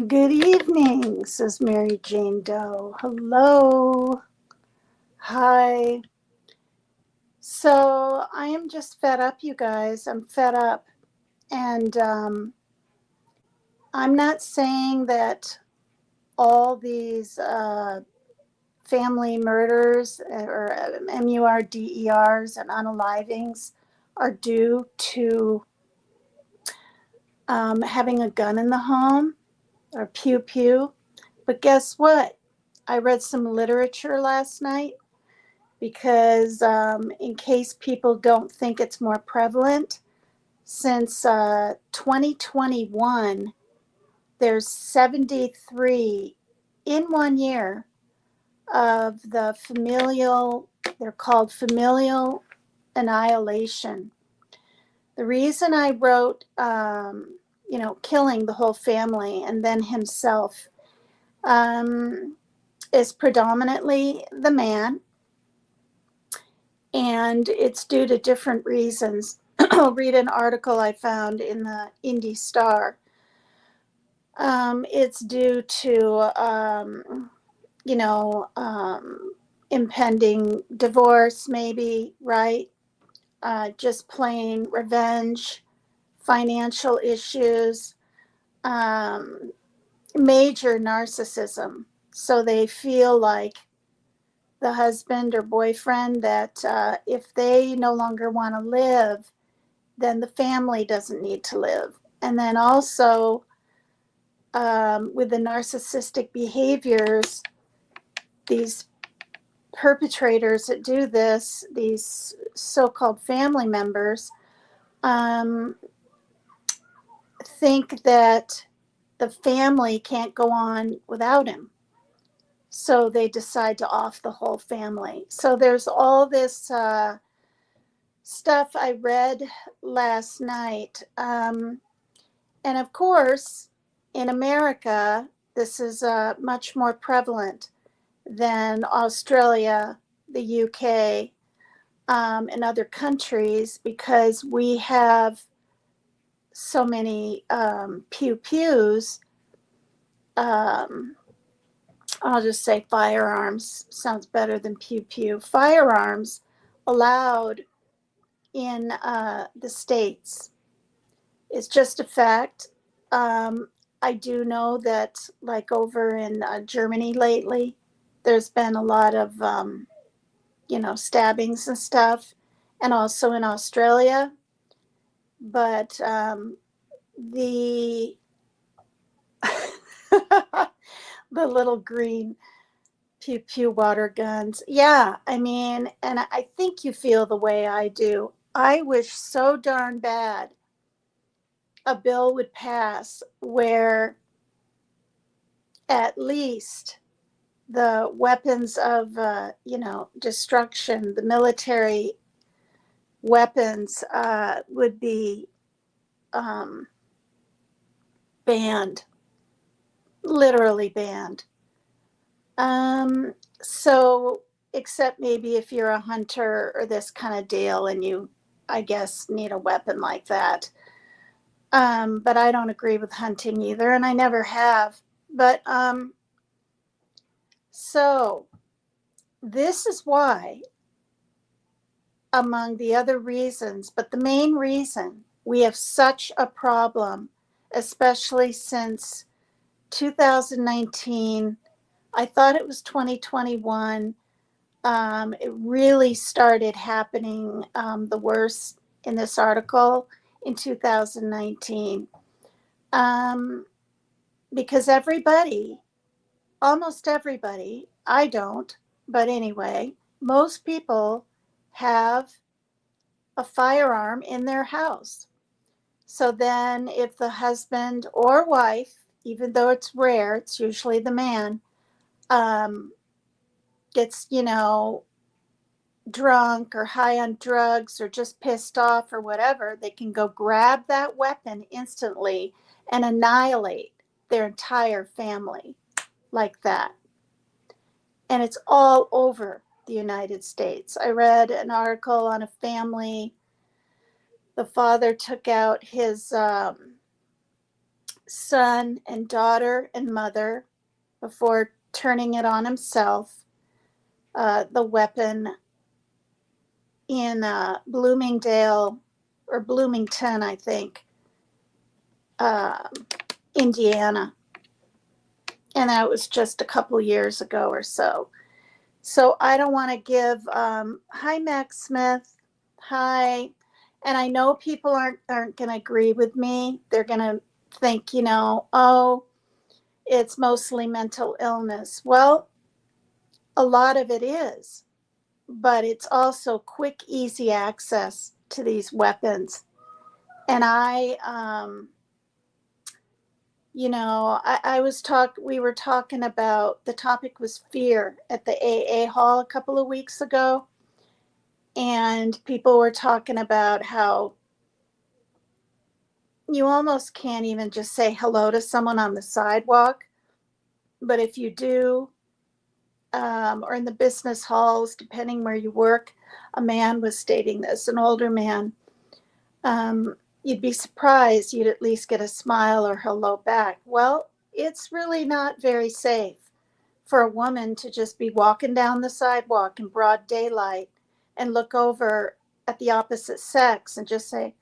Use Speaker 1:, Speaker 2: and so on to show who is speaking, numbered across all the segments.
Speaker 1: Good evening, says Mary Jane Doe. Hello. Hi. So I am just fed up, you guys. I'm fed up. And I'm not saying that all these family murders or MURDERs and unalivings are due to having a gun in the home or pew pew. But guess what? I read some literature last night because in case people don't think it's more prevalent, since 2021, there's 73 in 1 year of the familial, they're called familial annihilation. The reason I wrote, killing the whole family and then himself is predominantly the man. And it's due to different reasons. I'll read an article I found in the Indy Star. It's due to, you know, impending divorce, maybe, right? Just plain revenge, financial issues, um, major narcissism. So they feel like the husband or boyfriend that if they no longer want to live, then the family doesn't need to live. And then also, with the narcissistic behaviors, these perpetrators that do this, these so called family members, um, think that the family can't go on without him. So they decide to off the whole family. So there's all this stuff I read last night. And of course, in America, this is much more prevalent than Australia, the UK, and other countries because we have so many pew pews. I'll just say firearms sounds better than pew pew. Firearms allowed in the States. It's just a fact. I do know that, like over in Germany lately, there's been a lot of, stabbings and stuff, and also in Australia. But the the little green pew pew water guns, yeah. I mean, and I think you feel the way I do. I wish so darn bad a bill would pass where at least the weapons of, destruction, the military weapons would be um, banned, literally banned. So, except maybe if you're a hunter or this kind of deal and you, I guess, need a weapon like that. But I don't agree with hunting either, and I never have. But so this is why, among the other reasons, but the main reason we have such a problem, especially since 2019. I thought it was 2021. It really started happening the worst in this article in 2019. Because everybody, almost everybody, I don't, but anyway, most people have a firearm in their house. So then, if the husband or wife, even though it's rare, it's usually the man, gets, drunk or high on drugs or just pissed off or whatever, they can go grab that weapon instantly and annihilate their entire family like that. And it's all over the United States. I read an article on a family. The father took out his son and daughter and mother before turning it on himself. The weapon in Bloomingdale or Bloomington, I think, Indiana. And that was just a couple years ago or so. So I don't want to give, hi, Max Smith. Hi. And I know people aren't going to agree with me. They're going to think, oh, it's mostly mental illness. Well, a lot of it is, but it's also quick, easy access to these weapons. And we were talking about, the topic was fear at the AA hall a couple of weeks ago. And people were talking about how you almost can't even just say hello to someone on the sidewalk. But if you do, or in the business halls, depending where you work, a man was stating this, an older man. You'd be surprised you'd at least get a smile or hello back. Well, it's really not very safe for a woman to just be walking down the sidewalk in broad daylight and look over at the opposite sex and just say,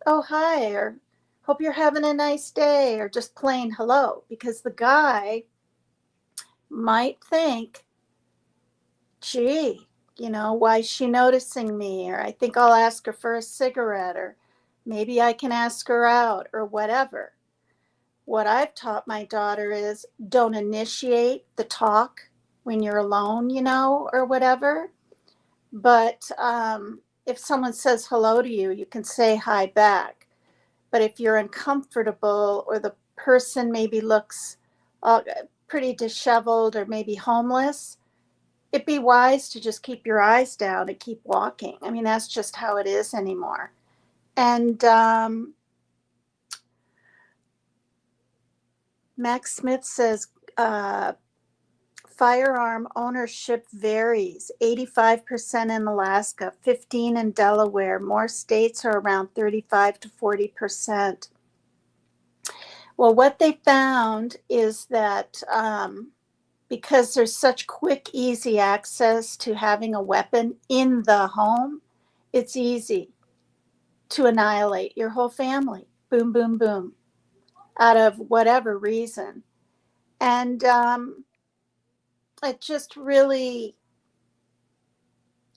Speaker 1: oh, hi, or hope you're having a nice day, or just plain hello, because the guy might think, gee, why is she noticing me? Or I think I'll ask her for a cigarette, or maybe I can ask her out, or whatever. What I've taught my daughter is don't initiate the talk when you're alone, or whatever. But if someone says hello to you, you can say hi back. But if you're uncomfortable or the person maybe looks uh, pretty disheveled or maybe homeless, it'd be wise to just keep your eyes down and keep walking. I mean, that's just how it is anymore. And Max Smith says firearm ownership varies 85% in Alaska, 15% in Delaware. More states are around 35 to 40%. Well, what they found is that because there's such quick, easy access to having a weapon in the home, it's easy to annihilate your whole family. Boom, boom, boom, out of whatever reason. And it just really,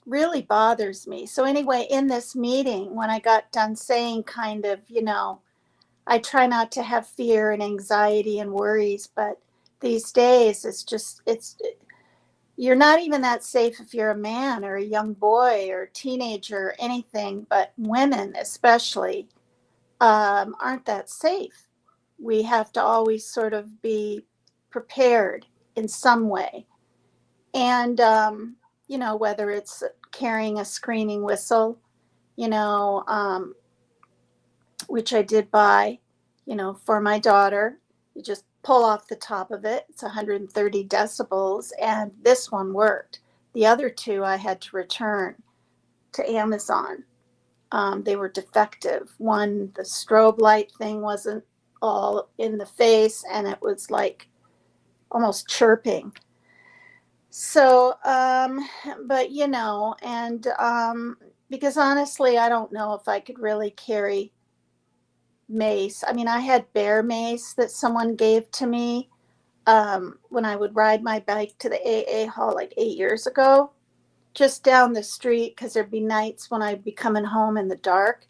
Speaker 1: really bothers me. So, anyway, in this meeting, when I got done saying kind of, I try not to have fear and anxiety and worries, but these days you're not even that safe if you're a man or a young boy or a teenager or anything, but women especially aren't that safe. We have to always sort of be prepared in some way. And, whether it's carrying a screaming whistle, you know, um, which I did buy, for my daughter. You just pull off the top of it. It's 130 decibels, and this one worked. The other two I had to return to Amazon. They were defective. One, the strobe light thing wasn't all in the face, and it was like almost chirping. So, but and because honestly, I don't know if I could really carry mace. I mean, I had bear mace that someone gave to me when I would ride my bike to the AA hall like 8 years ago, just down the street, because there'd be nights when I'd be coming home in the dark.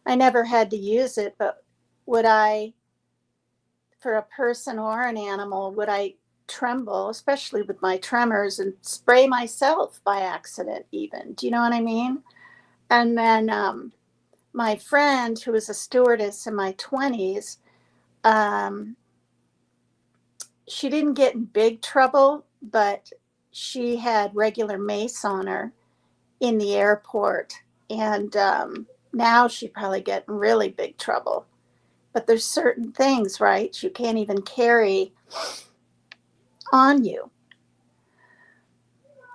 Speaker 1: I never had to use it, but would I, for a person or an animal, would I tremble, especially with my tremors, and spray myself by accident, even? Do you know what I mean? And then my friend, who was a stewardess in my 20s, um, she didn't get in big trouble, but she had regular mace on her in the airport. And now she'd probably get in really big trouble. But there's certain things, right, you can't even carry on you.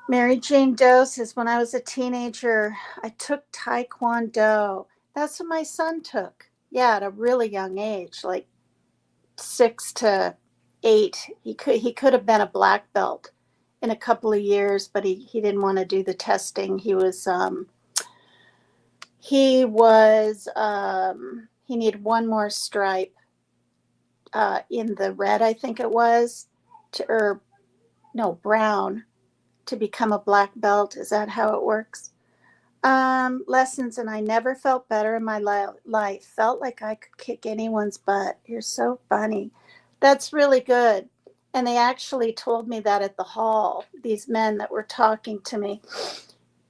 Speaker 1: Mary Jane Doe says, when I was a teenager, I took Taekwondo. That's what my son took. Yeah, at a really young age, like 6 to 8. He could have been a black belt in a couple of years, but he didn't want to do the testing. He needed one more stripe in the red, I think it was, or no, brown, to become a black belt. Is that how it works? Lessons, and I never felt better in my life. Felt like I could kick anyone's butt. You're so funny. That's really good. And they actually told me that at the hall, these men that were talking to me.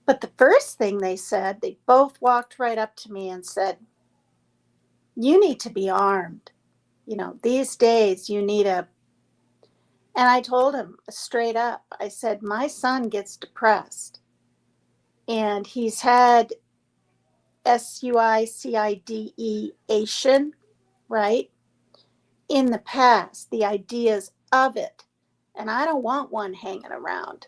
Speaker 1: But the first thing they said, they both walked right up to me and said, you need to be armed. These days you need a. And I told him straight up, I said, my son gets depressed. And he's had suicidation, right? In the past, the ideas of it. And I don't want one hanging around.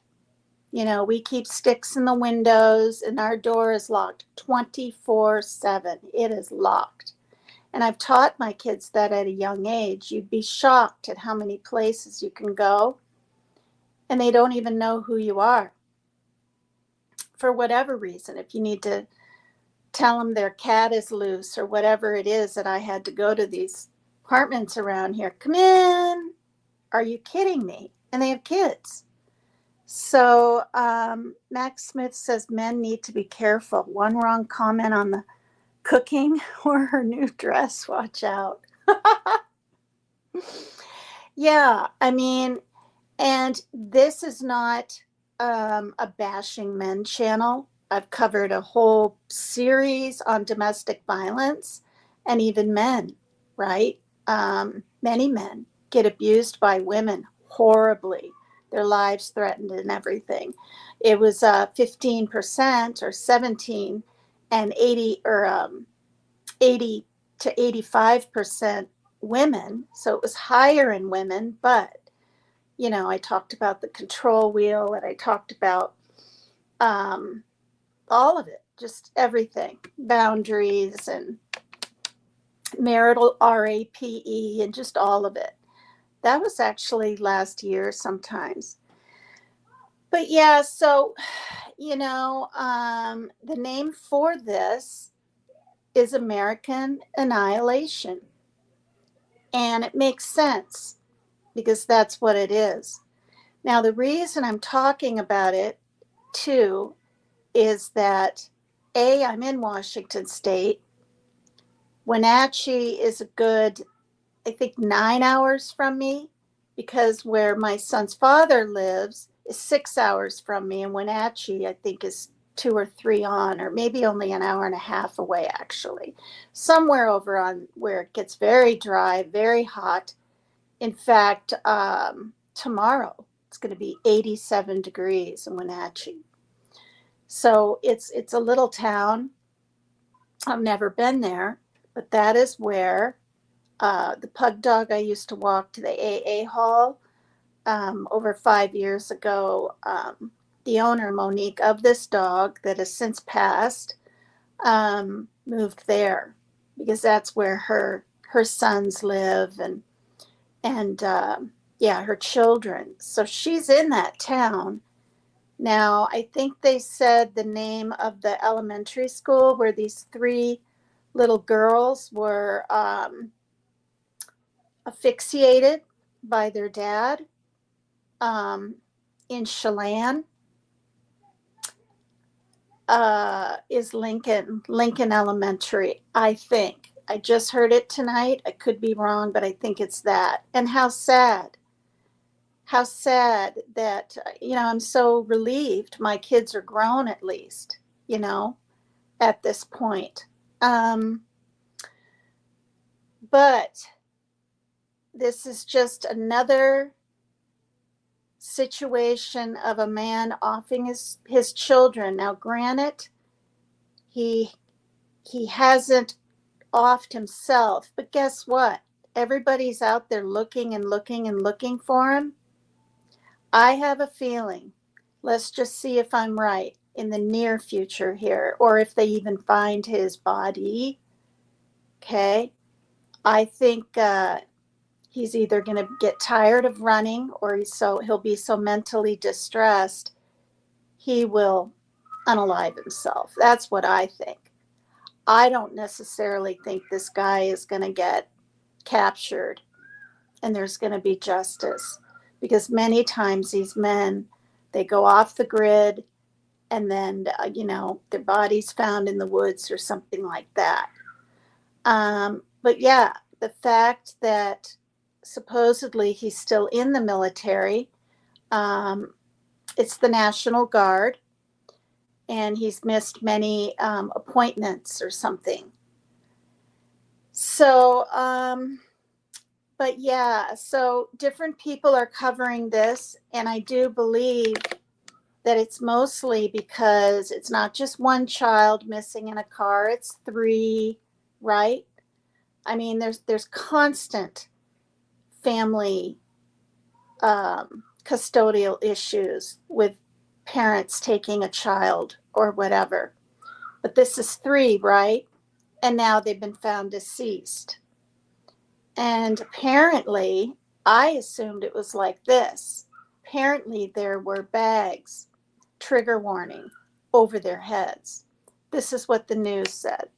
Speaker 1: We keep sticks in the windows and our door is locked 24/7. It is locked. And I've taught my kids that at a young age. You'd be shocked at how many places you can go and they don't even know who you are for whatever reason. If you need to tell them their cat is loose or whatever it is, that I had to go to these apartments around here. Come in. Are you kidding me? And they have kids. So Max Smith says men need to be careful. One wrong comment on the cooking or her new dress. Watch out. Yeah, I mean, and this is not a bashing men channel. I've covered a whole series on domestic violence and even men, right? Many men get abused by women horribly, their lives threatened and everything. It was 15% or 17 and 80 to 85% women. So it was higher in women, but I talked about the control wheel and I talked about all of it, just everything, boundaries and marital RAPE and just all of it. That was actually last year sometimes. But yeah, so, the name for this is American Annihilation. And it makes sense because that's what it is. Now, the reason I'm talking about it too is that I'm in Washington State. Wenatchee is a good, I think, 9 hours from me, because where my son's father lives is 6 hours from me, and Wenatchee, I think, is 2 or 3 on, or maybe only an hour and a half away, actually. Somewhere over on where it gets very dry, very hot. In fact, tomorrow it's going to be 87 degrees in Wenatchee. So it's a little town. I've never been there, but that is where the pug dog I used to walk to the AA hall over 5 years ago. The owner, Monique, of this dog that has since passed, moved there because that's where her sons live and her children. So she's in that town. Now, I think they said the name of the elementary school where these 3 little girls were asphyxiated by their dad in Chelan is Lincoln Elementary, I think. I just heard it tonight. I could be wrong, but I think it's that. And how sad that, I'm so relieved my kids are grown at least, at this point. But this is just another situation of a man offing his children. Now, granted, he hasn't offed himself, but guess what? Everybody's out there looking and looking and looking for him. I have a feeling, let's just see if I'm right, in the near future here, or if they even find his body. Okay. I think he's either going to get tired of running, or he'll be so mentally distressed he will unalive himself. That's what I think. I don't necessarily think this guy is going to get captured and there's going to be justice, because many times these men, they go off the grid and then their body's found in the woods or something like that. But yeah, the fact that supposedly he's still in the military, it's the National Guard, and he's missed many appointments or something. So, but yeah, so different people are covering this, and I do believe that it's mostly because it's not just one child missing in a car, it's 3, right? I mean, there's constant family custodial issues with parents taking a child or whatever. But this is 3, right? And now they've been found deceased. And apparently, I assumed it was like this. Apparently, there were bags, trigger warning, over their heads. This is what the news said.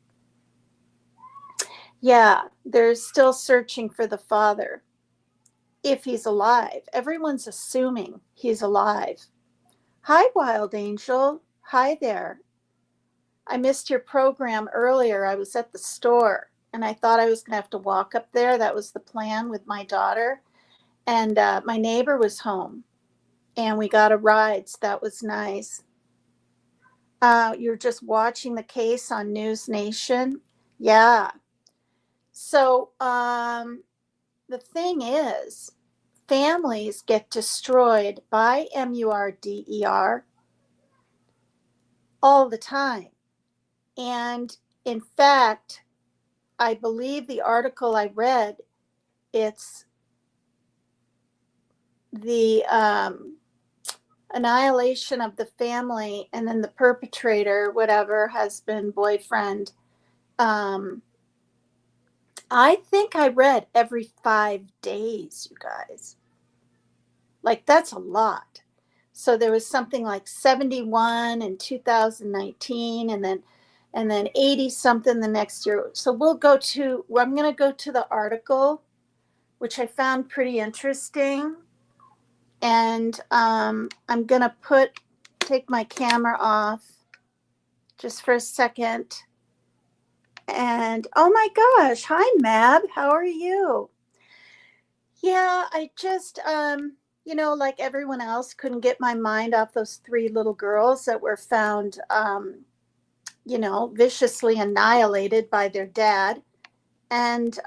Speaker 1: Yeah, they're still searching for the father, if he's alive. Everyone's assuming he's alive. Hi, Wild Angel. Hi there. I missed your program earlier. I was at the store and I thought I was going to have to walk up there. That was the plan with my daughter. And my neighbor was home and we got a ride. So that was nice. You're just watching the case on News Nation. Yeah. So the thing is, families get destroyed by MURDER all the time. And in fact, I believe the article I read, it's the annihilation of the family, and then the perpetrator, whatever, husband, boyfriend. I think I read every 5 days, you guys. Like, that's a lot. So there was something like 71 in 2019, and then 80 something the next year. So I'm going to go to the article, which I found pretty interesting. And I'm going to take my camera off just for a second. And oh my gosh, hi Mab, how are you? Yeah, I just, like everyone else, couldn't get my mind off those 3 little girls that were found, viciously annihilated by their dad. And,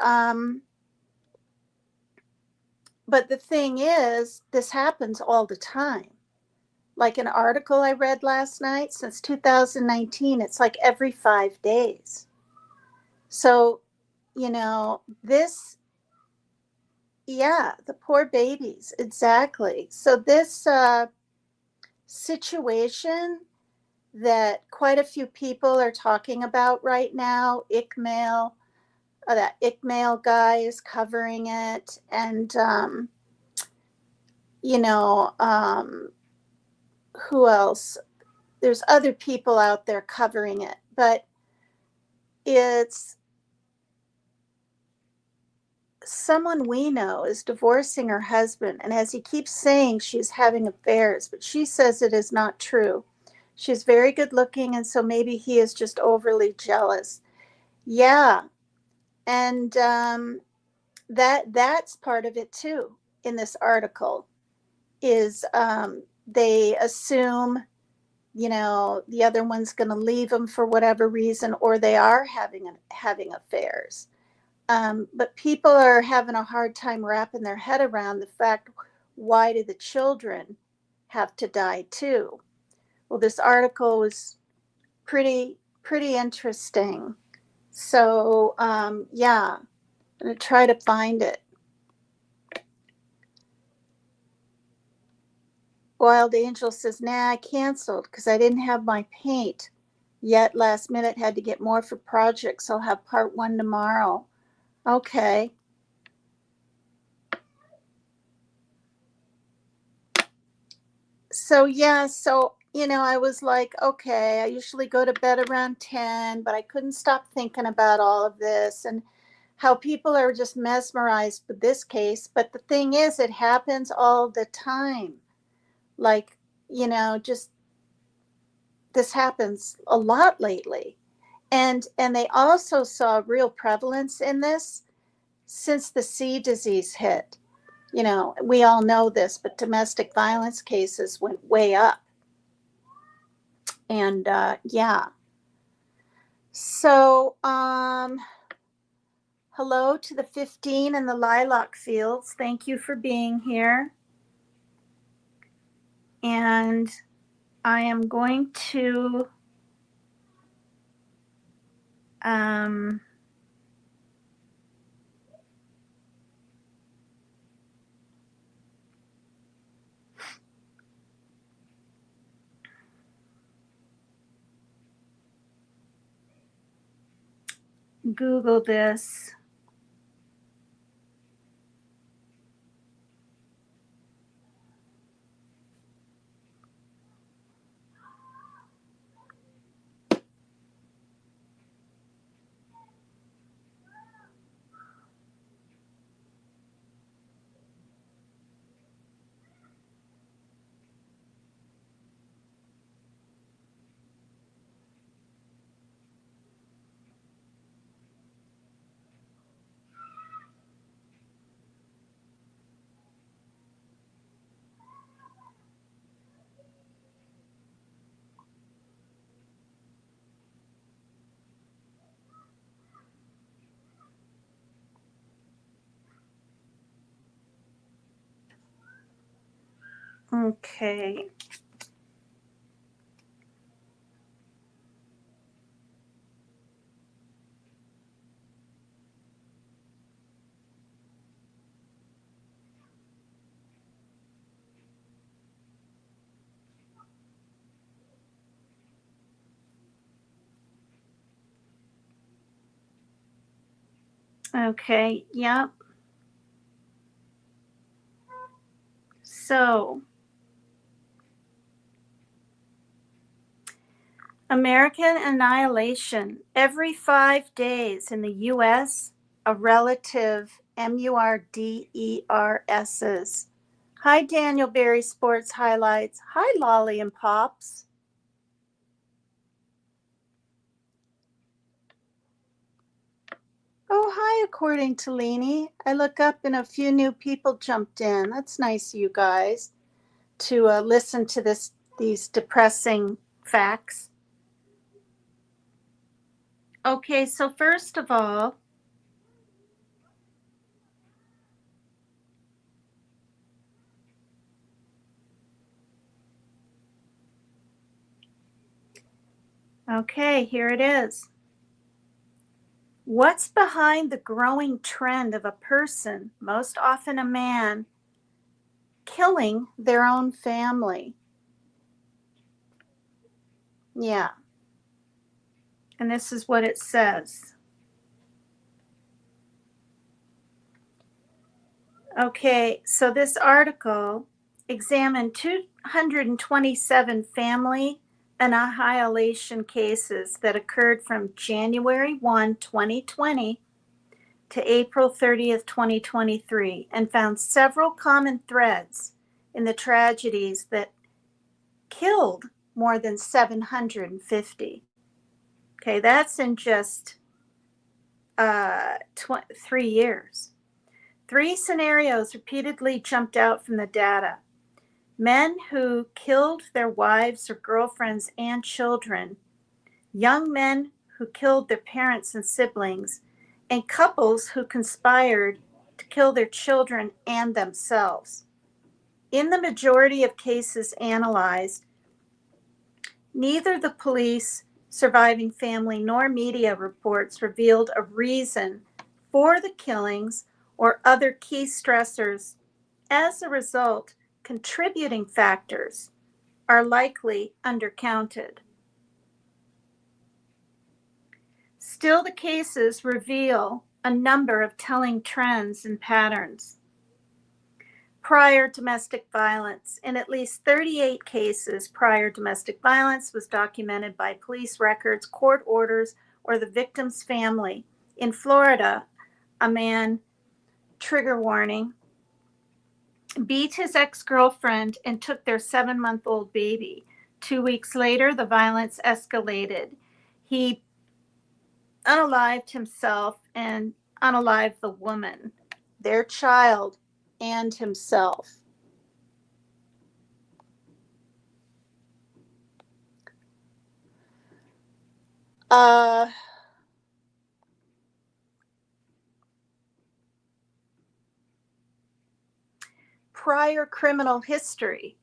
Speaker 1: but the thing is, this happens all the time. Like an article I read last night, since 2019, it's like every 5 days. So, yeah, the poor babies, exactly. So this situation that quite a few people are talking about right now, Ickmail, that Ickmail guy is covering it, and who else? There's other people out there covering it, but it's someone we know is divorcing her husband, and as he keeps saying, she's having affairs, but she says it is not true. She's very good looking, and so maybe he is just overly jealous. Yeah, and that's part of it too. In this article, is they assume the other one's going to leave them for whatever reason, or they are having affairs. But people are having a hard time wrapping their head around the fact, why do the children have to die too? Well, this article was pretty interesting. So yeah, I'm going to try to find it. Wild Angel says, nah, I canceled because I didn't have my paint yet. Last minute, had to get more for projects. I'll have part 1 tomorrow. Okay. So yeah, I was like, okay, I usually go to bed around 10, but I couldn't stop thinking about all of this and how people are just mesmerized with this case. But the thing is, it happens all the time. Like, just this happens a lot lately. And they also saw real prevalence in this since the C disease hit. We all know this, but domestic violence cases went way up. And yeah. So, hello to the 15 in the lilac fields. Thank you for being here. And I am going to Google this. Okay. Okay, yep. So, American Annihilation. Every 5 days in the US, a relative MURDERSs. Hi, Daniel Berry Sports Highlights. Hi, Lolly and Pops. Oh, hi, according to Leanie. I look up and a few new people jumped in. That's nice of you guys to listen to these depressing facts. Okay, so first of all, okay, here it is. What's behind the growing trend of a person, most often a man, killing their own family? Yeah. And this is what it says. Okay, so this article examined 227 family annihilation cases that occurred from January 1, 2020 to April 30th, 2023, and found several common threads in the tragedies that killed more than 750. Okay, that's in just 3 years. 3 scenarios repeatedly jumped out from the data. Men who killed their wives or girlfriends and children, young men who killed their parents and siblings, and couples who conspired to kill their children and themselves. In the majority of cases analyzed, neither the police, surviving family, nor media reports revealed a reason for the killings or other key stressors. As a result, contributing factors are likely undercounted. Still, the cases reveal a number of telling trends and patterns. Prior domestic violence. In at least 38 cases, prior domestic violence was documented by police records, court orders, or the victim's family. In Florida, a man, trigger warning, beat his ex-girlfriend and took their 7-month-old baby. 2 weeks later, the violence escalated. He unalived himself and unalived the woman, their child, and himself. Prior criminal history.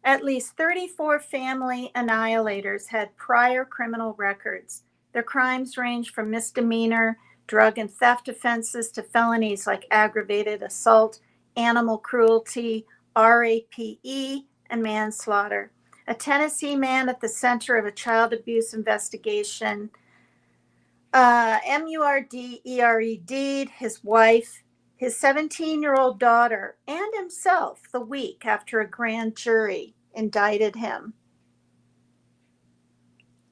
Speaker 1: At least 34 family annihilators had prior criminal records. Their crimes ranged from misdemeanor, drug and theft offenses to felonies like aggravated assault, animal cruelty, RAPE, and manslaughter. A Tennessee man at the center of a child abuse investigation Murdered his wife, his 17-year-old daughter, and himself the week after a grand jury indicted him.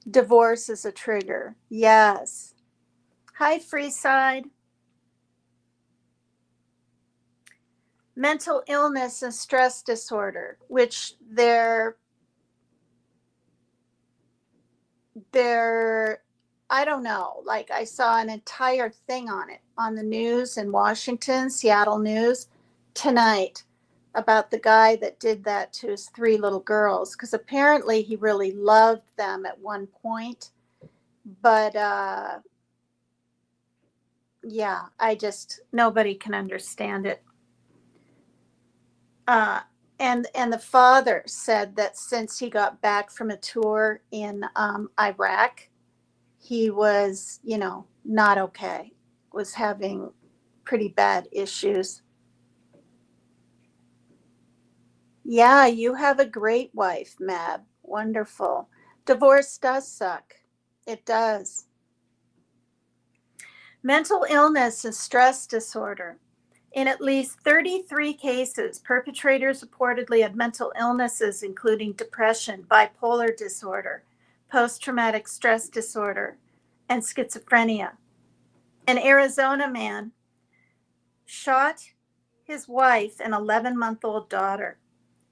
Speaker 1: Divorce is a trigger. Yes. Hi, Freeside. Mental illness and stress disorder, which they're I don't know, like I saw an entire thing on it on the news in Washington, Seattle News tonight about the guy that did that to his 3 little girls, because apparently he really loved them at one point. But yeah, nobody can understand it. And the father said that since he got back from a tour in Iraq, he was, not okay, was having pretty bad issues. Yeah, you have a great wife, Mab. Wonderful. Divorce does suck. It does. Mental illness and stress disorder. In at least 33 cases, perpetrators reportedly had mental illnesses, including depression, bipolar disorder, post-traumatic stress disorder, and schizophrenia. An Arizona man shot his wife and 11-month-old daughter.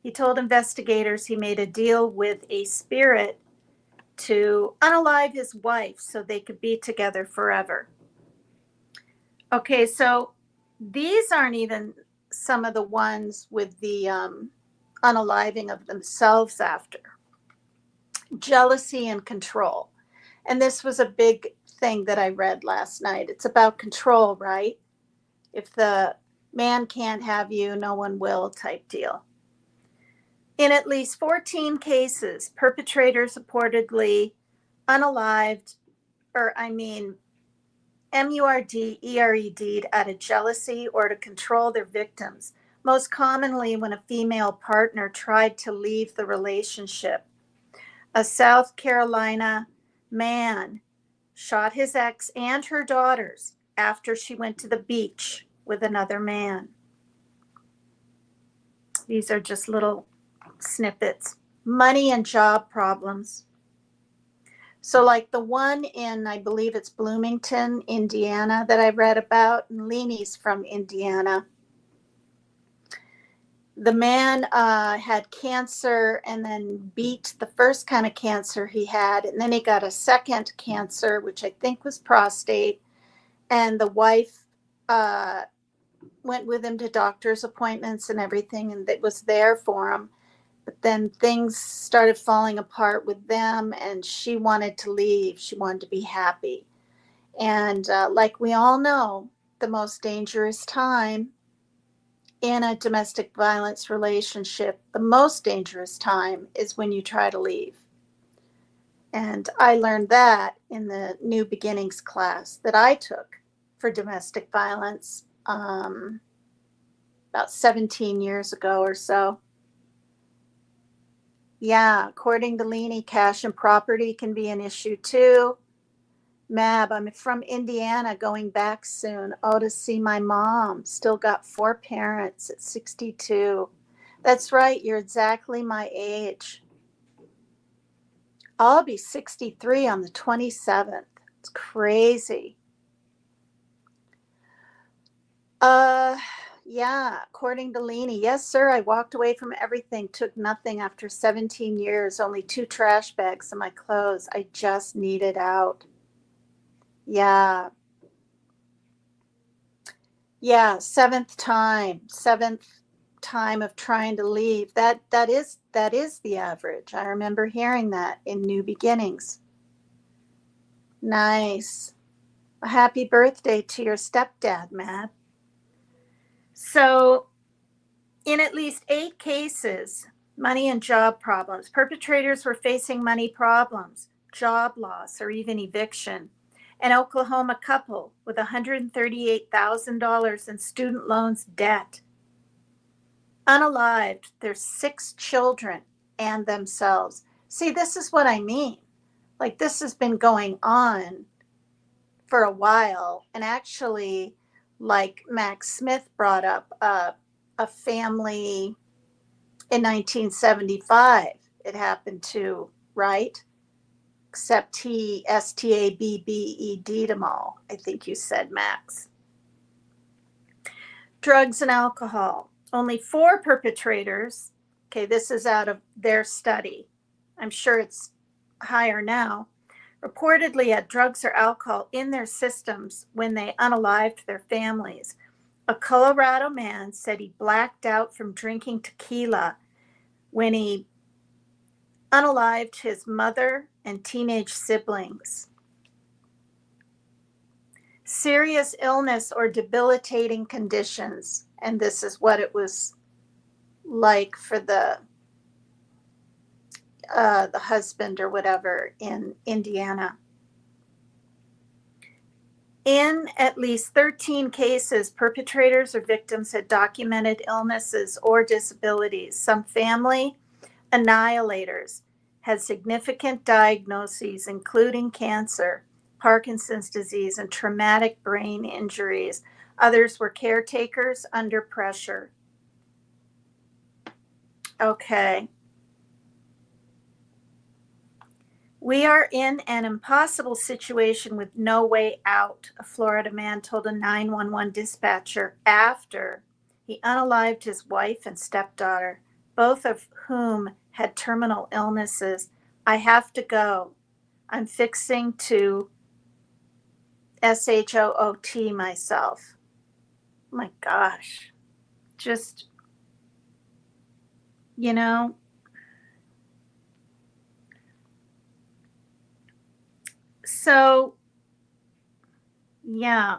Speaker 1: He told investigators he made a deal with a spirit to unalive his wife so they could be together forever. Okay, so these aren't even some of the ones with the unaliving of themselves after. Jealousy and control. And this was a big thing that I read last night. It's about control, right? If the man can't have you, no one will type deal. In at least 14 cases, perpetrators reportedly murdered out of jealousy or to control their victims, most commonly when a female partner tried to leave the relationship. A South Carolina man shot his ex and her daughters after she went to the beach with another man. These are just little snippets. Money and job problems. So like the one in, I believe it's Bloomington, Indiana, that I read about, and Leanie's from Indiana. The man had cancer and then beat the first kind of cancer he had, and then he got a second cancer, which I think was prostate, and the wife went with him to doctor's appointments and everything, and it was there for him. But then things started falling apart with them, and she wanted to leave. She wanted to be happy. And like we all know, the most dangerous time in a domestic violence relationship, the most dangerous time is when you try to leave. And I learned that in the New Beginnings class that I took for domestic violence about 17 years ago or so. Yeah, according to Leanie, cash and property can be an issue too. Mab, I'm from Indiana, going back soon. Oh, to see my mom. Still got 4 parents at 62. That's right, you're exactly my age. I'll be 63 on the 27th. It's crazy. Yeah, according to Leanie, yes, sir, I walked away from everything, took nothing after 17 years, only 2 trash bags of my clothes. I just needed out. Yeah. Yeah, seventh time of trying to leave. That is the average. I remember hearing that in New Beginnings. Nice. A happy birthday to your stepdad, Matt. So, in at least 8 cases, money and job problems, perpetrators were facing money problems, job loss, or even eviction. An Oklahoma couple with $138,000 in student loans debt. Unalived their 6 children and themselves. See, this is what I mean. Like, this has been going on for a while. And actually, like Max Smith brought up, a family in 1975, it happened to, right? Except he STABBED'd them all. I think you said, Max. Drugs and alcohol. Only 4 perpetrators. Okay, this is out of their study. I'm sure it's higher now. Reportedly had drugs or alcohol in their systems when they unalived their families. A Colorado man said he blacked out from drinking tequila when he unalived his mother and teenage siblings. Serious illness or debilitating conditions, and this is what it was like for the husband or whatever in Indiana. In at least 13 cases, perpetrators or victims had documented illnesses or disabilities. Some family annihilators had significant diagnoses, including cancer, Parkinson's disease, and traumatic brain injuries. Others were caretakers under pressure. Okay. We are in an impossible situation with no way out, a Florida man told a 911 dispatcher after he unalived his wife and stepdaughter, both of whom had terminal illnesses. I have to go. I'm fixing to SHOOT myself. Oh my gosh. Just, you know, so yeah.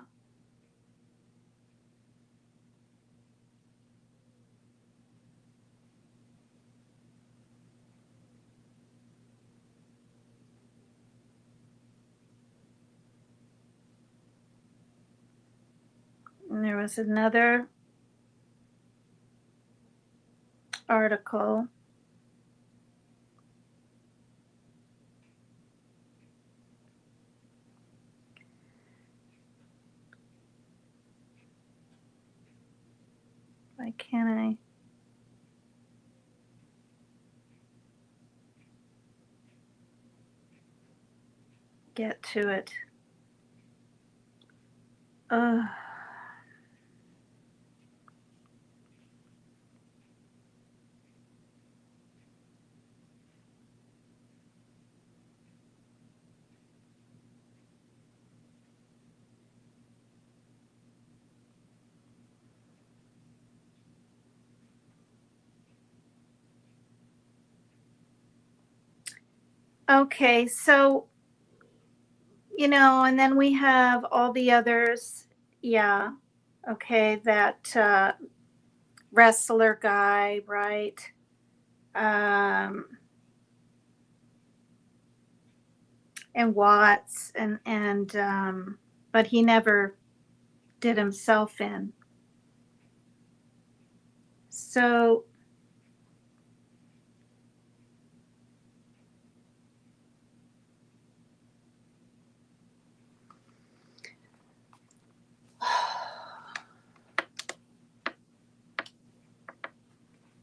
Speaker 1: And there was another article. Why can't I? Get to it. Okay, so, and then we have all the others. Yeah. Okay, that wrestler guy, right? And Watts, and but he never did himself in. So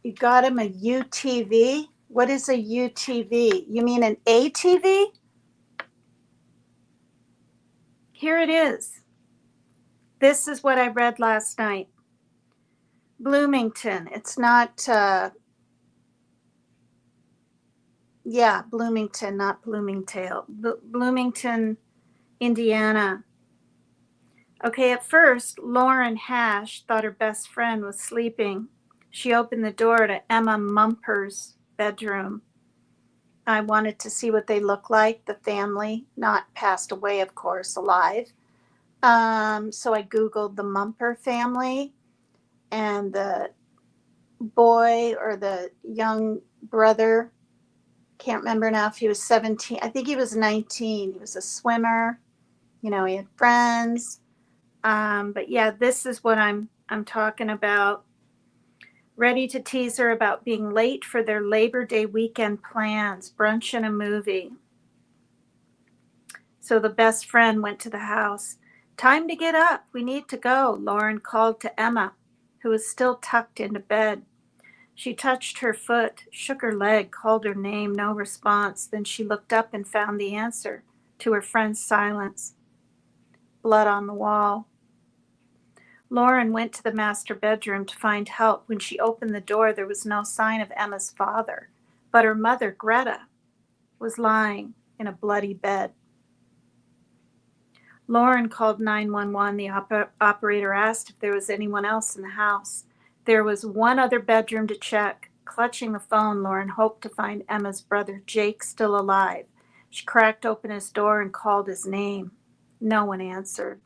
Speaker 1: you got him a UTV? What is a UTV? You mean an ATV? Here it is. This is what I read last night. Bloomington. It's not, Bloomington, not Bloomingdale. Bloomington, Indiana. Okay, at first, Lauren Hash thought her best friend was sleeping. She opened the door to Emma Mumper's bedroom. I wanted to see what they look like, the family, not passed away, of course, alive. So I Googled the Mumper family, and the boy or the young brother, can't remember now if he was 17. I think he was 19. He was a swimmer. He had friends. But yeah, this is what I'm talking about. Ready to tease her about being late for their Labor Day weekend plans, brunch and a movie. So the best friend went to the house. "Time to get up. We need to go," Lauren called to Emma, who was still tucked into bed. She touched her foot, shook her leg, called her name, no response. Then she looked up and found the answer to her friend's silence. Blood on the wall. Lauren went to the master bedroom to find help. When she opened the door, there was no sign of Emma's father, but her mother, Greta, was lying in a bloody bed. Lauren called 911. The operator asked if there was anyone else in the house. There was one other bedroom to check. Clutching the phone, Lauren hoped to find Emma's brother, Jake, still alive. She cracked open his door and called his name. No one answered.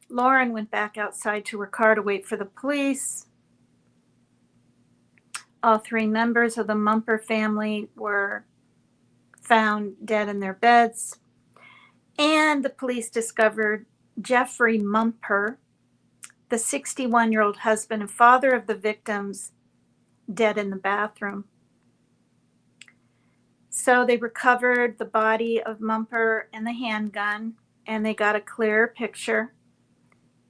Speaker 1: Lauren went back outside to her car to wait for the police. All three members of the Mumper family were found dead in their beds, and the police discovered Jeffrey Mumper, the 61-year-old husband and father of the victims, dead in the bathroom. So they recovered the body of Mumper and the handgun, and they got a clearer picture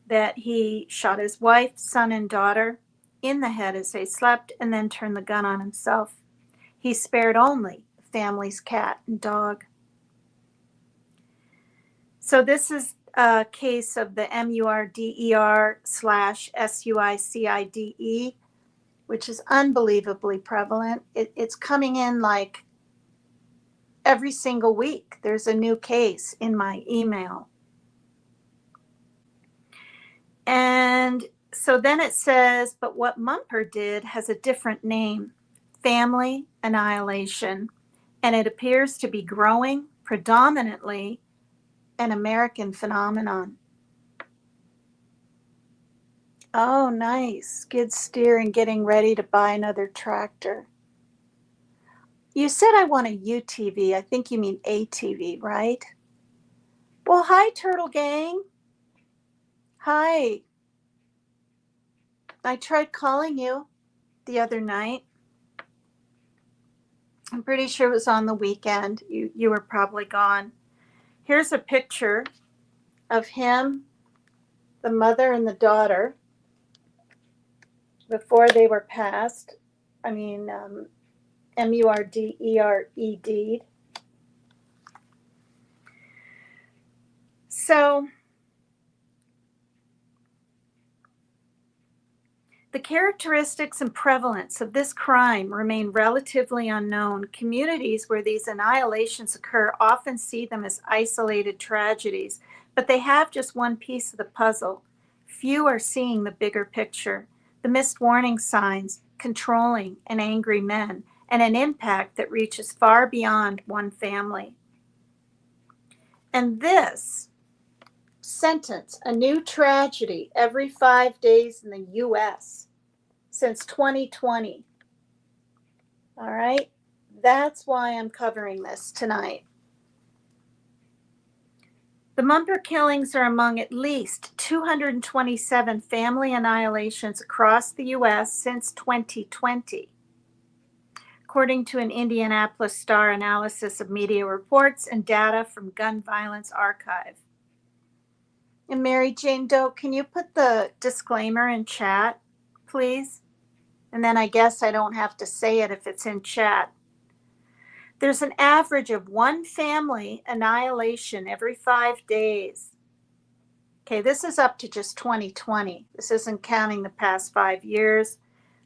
Speaker 1: that he shot his wife, son, and daughter in the head as they slept and then turned the gun on himself. He spared only the family's cat and dog. So this is a case of the MURDER/SUICIDE, which is unbelievably prevalent. It's coming in like every single week. There's a new case in my email. And so then it says, but what Mumper did has a different name, family annihilation, and it appears to be growing, predominantly an American phenomenon. Oh, nice. Skid steer and getting ready to buy another tractor. You said I want a UTV. I think you mean ATV, right? Well, hi, Turtle Gang. Hi. I tried calling you the other night. I'm pretty sure it was on the weekend. You were probably gone. Here's a picture of him, the mother and the daughter, before they were passed. MURDERED. So the characteristics and prevalence of this crime remain relatively unknown. Communities where these annihilations occur often see them as isolated tragedies, but they have just one piece of the puzzle. Few are seeing the bigger picture, the missed warning signs, controlling and angry men, and an impact that reaches far beyond one family. And this sentence, a new tragedy every 5 days in the U.S. since 2020. All right, that's why I'm covering this tonight. The Mumper killings are among at least 227 family annihilations across the U.S. since 2020, according to an Indianapolis Star analysis of media reports and data from Gun Violence Archive. And Mary Jane Doe, can you put the disclaimer in chat, please? And then I guess I don't have to say it if it's in chat. There's an average of one family annihilation every 5 days. Okay, this is up to just 2020. This isn't counting the past 5 years.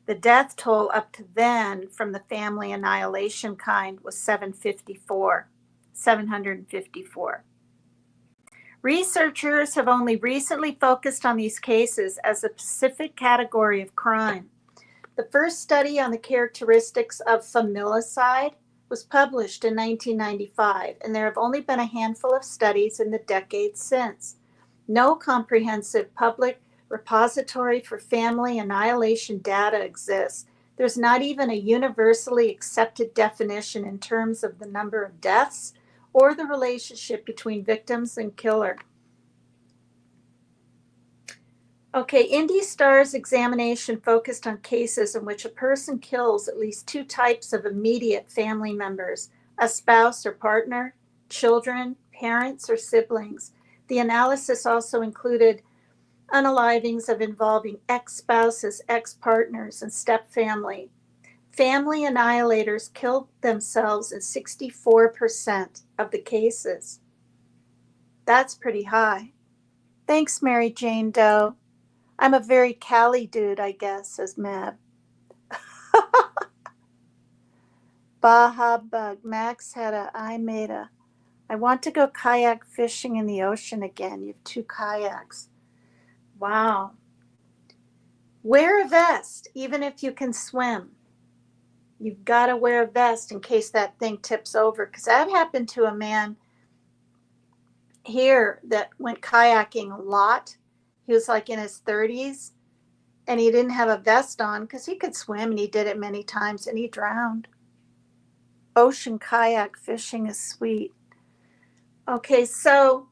Speaker 1: The death toll up to then from the family annihilation kind was 754. Researchers have only recently focused on these cases as a specific category of crime. The first study on the characteristics of familicide was published in 1995, and there have only been a handful of studies in the decades since. No comprehensive public repository for family annihilation data exists. There's not even a universally accepted definition in terms of the number of deaths or the relationship between victims and killer. Okay, Indy Star's examination focused on cases in which a person kills at least two types of immediate family members: a spouse or partner, children, parents, or siblings. The analysis also included unalivings of involving ex-spouses, ex-partners, and step-family. Family annihilators killed themselves in 64% of the cases. That's pretty high. Thanks, Mary Jane Doe. I'm a very Cali dude, I guess, says Mab. Baja Bug. Max had I made a. I want to go kayak fishing in the ocean again. You have two kayaks. Wow. Wear a vest, even if you can swim. You've got to wear a vest in case that thing tips over. Because that happened to a man here that went kayaking a lot. He was like in his 30s and he didn't have a vest on because he could swim and he did it many times and he drowned. Ocean kayak fishing is sweet. Okay, so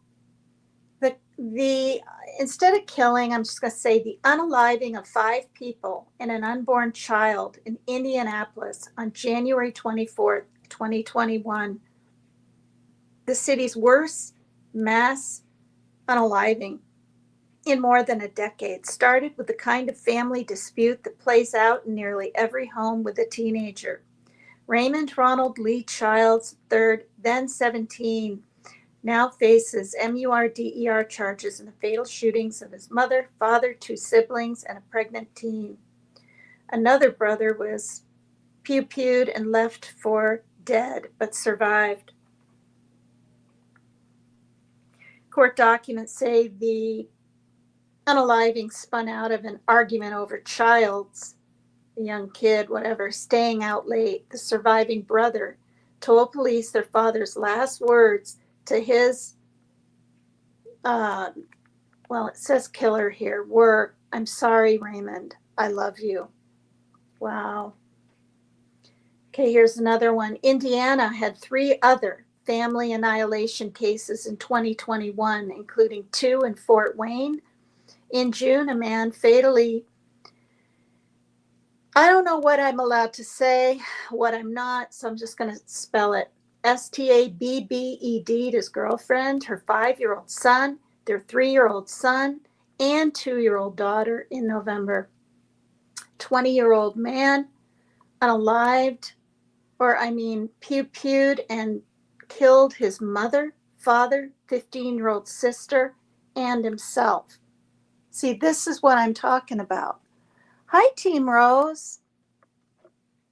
Speaker 1: the instead of killing, I'm just going to say the unaliving of 5 people and an unborn child in Indianapolis on January 24th, 2021, the city's worst mass unaliving in more than a decade, started with the kind of family dispute that plays out in nearly every home with a teenager. Raymond Ronald Lee Childs III, then 17, now faces MURDER charges in the fatal shootings of his mother, father, 2 siblings, and a pregnant teen. Another brother was pew-pewed and left for dead, but survived. Court documents say the unaliving spun out of an argument over Childs, the young kid, whatever, staying out late. The surviving brother told police their father's last words to his, it says killer here, were, "I'm sorry, Raymond. I love you." Wow. Okay, here's another one. Indiana had 3 other family annihilation cases in 2021, including 2 in Fort Wayne. In June, a man fatally, I don't know what I'm allowed to say, what I'm not, so I'm just going to spell it. STABBED'd his girlfriend, her 5-year-old son, their 3-year-old son, and 2-year-old daughter in November. 20-year-old man, unalived, pew-pewed and killed his mother, father, 15-year-old sister, and himself. See, this is what I'm talking about. Hi, Team Rose.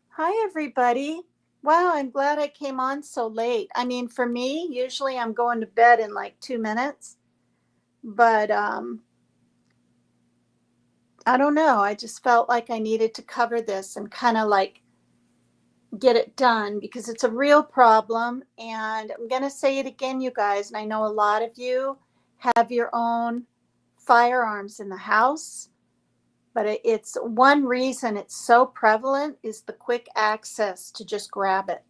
Speaker 1: Hi, everybody. Wow, I'm glad I came on so late. I mean, for me, usually I'm going to bed in like 2 minutes. But I don't know. I just felt like I needed to cover this and kind of like get it done because it's a real problem. And I'm going to say it again, you guys. And I know a lot of you have your own firearms in the house. But it's one reason it's so prevalent is the quick access to just grab it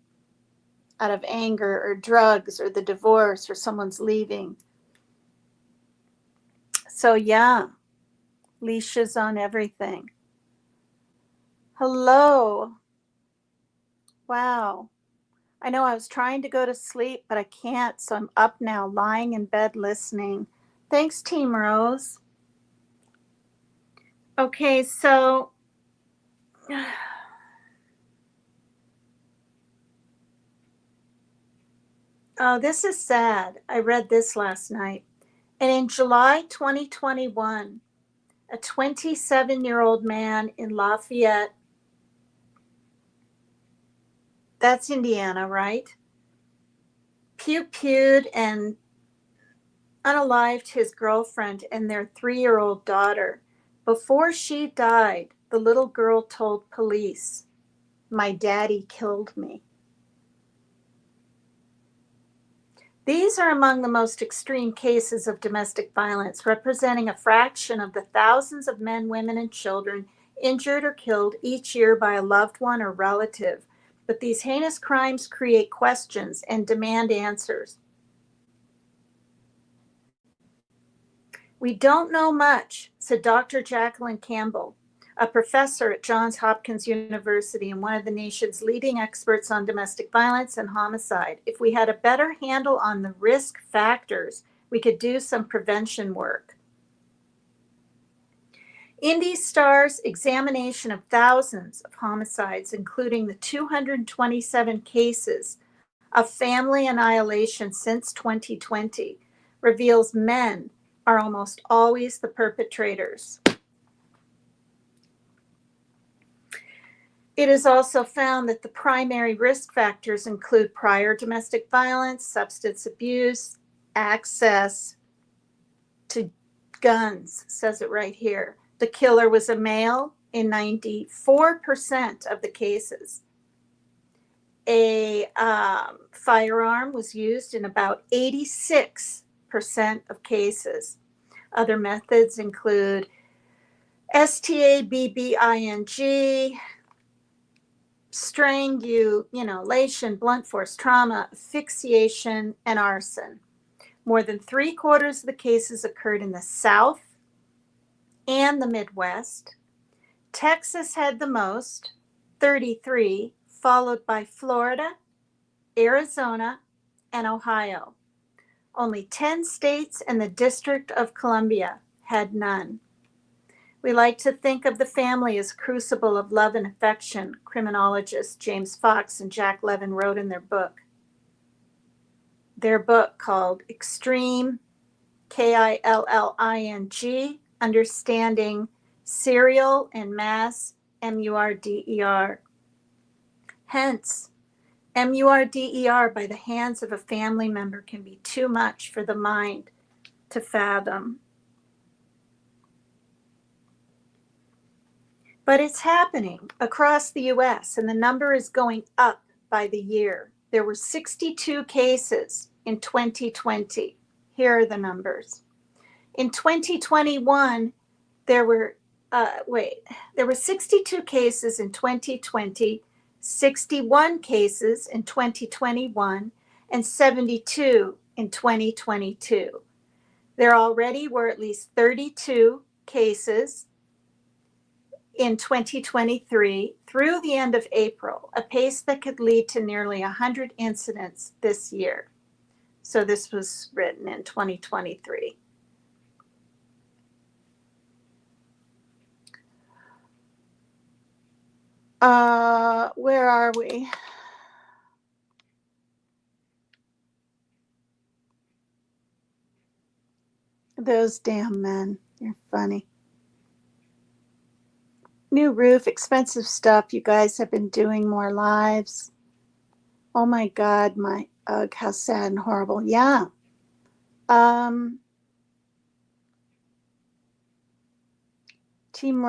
Speaker 1: out of anger or drugs or the divorce or someone's leaving. So yeah, leashes on everything. Hello. Wow. I know I was trying to go to sleep, but I can't. So I'm up now, lying in bed listening. Thanks, Team Rose. Okay, so oh, this is sad. I read this last night. And in July 2021, a 27-year-old man in Lafayette, that's Indiana, right? Pew-pewed and unalived his girlfriend and their 3-year-old daughter. Before she died, the little girl told police, "My daddy killed me." These are among the most extreme cases of domestic violence, representing a fraction of the thousands of men, women, and children injured or killed each year by a loved one or relative. But these heinous crimes create questions and demand answers. We don't know much, said Dr. Jacqueline Campbell, a professor at Johns Hopkins University and one of the nation's leading experts on domestic violence and homicide. If we had a better handle on the risk factors, we could do some prevention work. Indy Star's examination of thousands of homicides, including the 227 cases of family annihilation since 2020, reveals men are almost always the perpetrators. It is also found that the primary risk factors include prior domestic violence, substance abuse, access to guns, says it right here. The killer was a male in 94% of the cases. A firearm was used in about 86% of cases. Other methods include STABBING, strangulation, blunt force trauma, asphyxiation, and arson. More than 3/4 of the cases occurred in the South and the Midwest. Texas had the most, 33, followed by Florida, Arizona, and Ohio. Only 10 states and the District of Columbia had none. We like to think of the family as a crucible of love and affection, criminologists James Fox and Jack Levin wrote in their book. Their book called Extreme, KILLING, Understanding Serial and Mass, MURDER. Hence, MURDER by the hands of a family member can be too much for the mind to fathom. But it's happening across the US, and the number is going up by the year. There were 62 cases in 2020. Here are the numbers. In 2021, there were 62 cases in 2020, 61 cases in 2021, and 72 in 2022. There already were at least 32 cases in 2023 through the end of April, a pace that could lead to nearly 100 incidents this year. So this was written in 2023. Where are we? Those damn men. You're funny. New roof, expensive stuff. You guys have been doing more lives. Oh my God, how sad and horrible. Yeah. Team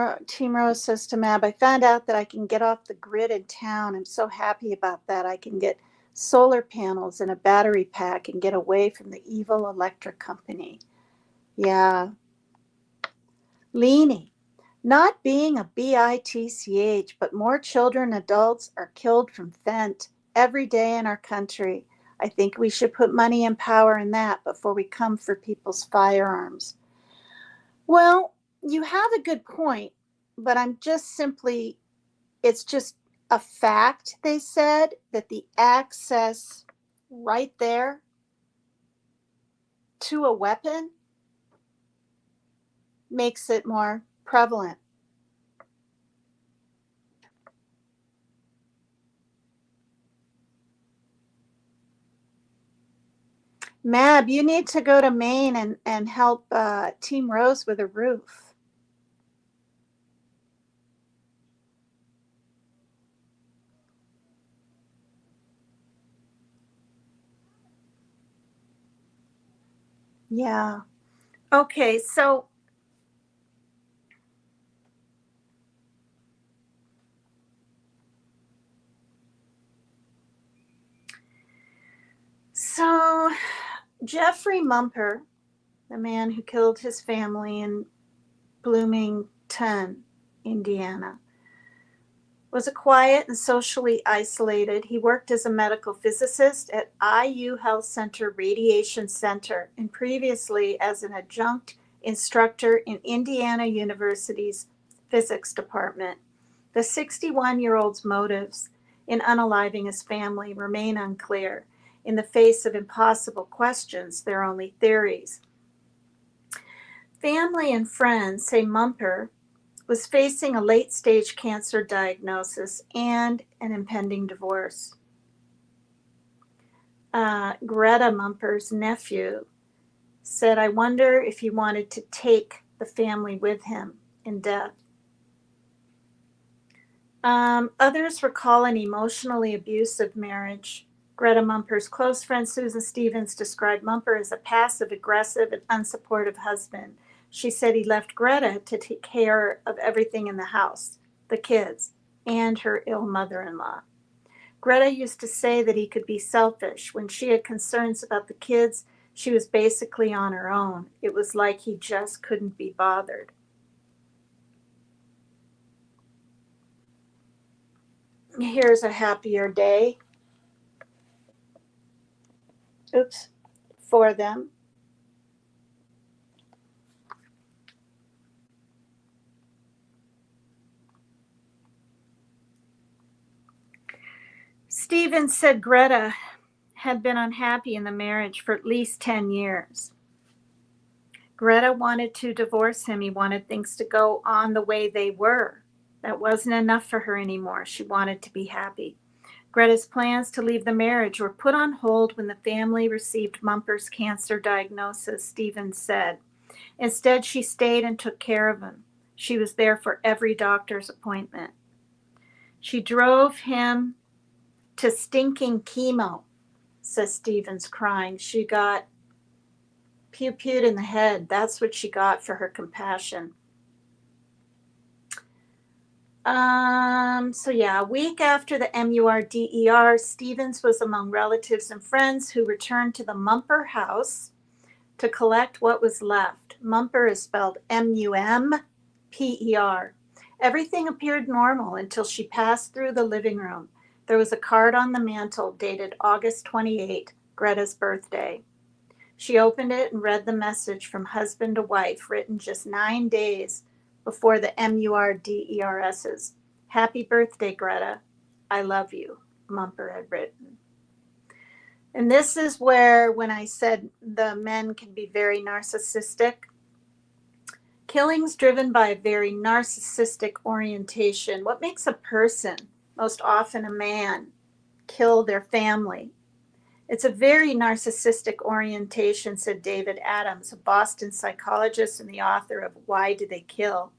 Speaker 1: Rose says to Mab, I found out that I can get off the grid in town. I'm so happy about that. I can get solar panels and a battery pack and get away from the evil electric company. Yeah. Leanie. Not being a bitch, but more children and adults are killed from fent every day in our country. I think we should put money and power in that before we come for people's firearms. Well, you have a good point, but it's just a fact, they said, that the access right there to a weapon makes it more prevalent. Mab, you need to go to Maine and help Team Rose with a roof. Yeah. Okay, so Jeffrey Mumper, the man who killed his family in Bloomington, Indiana, was a quiet and socially isolated. He worked as a medical physicist at IU Health Center Radiation Center and previously as an adjunct instructor in Indiana University's physics department. The 61-year-old's motives in unaliving his family remain unclear. In the face of impossible questions, they're only theories. Family and friends say Mumper was facing a late-stage cancer diagnosis and an impending divorce. Greta Mumper's nephew said, "I wonder if he wanted to take the family with him in death." Others recall an emotionally abusive marriage. Greta Mumper's close friend Susan Stevens described Mumper as a passive-aggressive and unsupportive husband. She said he left Greta to take care of everything in the house, the kids, and her ill mother-in-law. Greta used to say that he could be selfish. When she had concerns about the kids, she was basically on her own. It was like he just couldn't be bothered. Here's a happier day. For them. Stevens said Greta had been unhappy in the marriage for at least 10 years. Greta wanted to divorce him. He wanted things to go on the way they were. That wasn't enough for her anymore. She wanted to be happy. Greta's plans to leave the marriage were put on hold when the family received Mumper's cancer diagnosis, Stevens said. Instead, she stayed and took care of him. She was there for every doctor's appointment. She drove him to stinking chemo, says Stevens, crying. She got pew-pewed in the head. That's what she got for her compassion. A week after the MURDER, Stevens was among relatives and friends who returned to the Mumper house to collect what was left. Mumper is spelled M-U-M-P-E-R. Everything appeared normal until she passed through the living room. There was a card on the mantel dated August 28, Greta's birthday. She opened it and read the message from husband to wife, written just 9 days before the MURDERS's. "Happy birthday, Greta. I love you," Mumper had written. And this is where, when I said the men can be very narcissistic, killings driven by a very narcissistic orientation. What makes a person, most often a man, kill their family? It's a very narcissistic orientation, said David Adams, a Boston psychologist and the author of Why Do They Kill?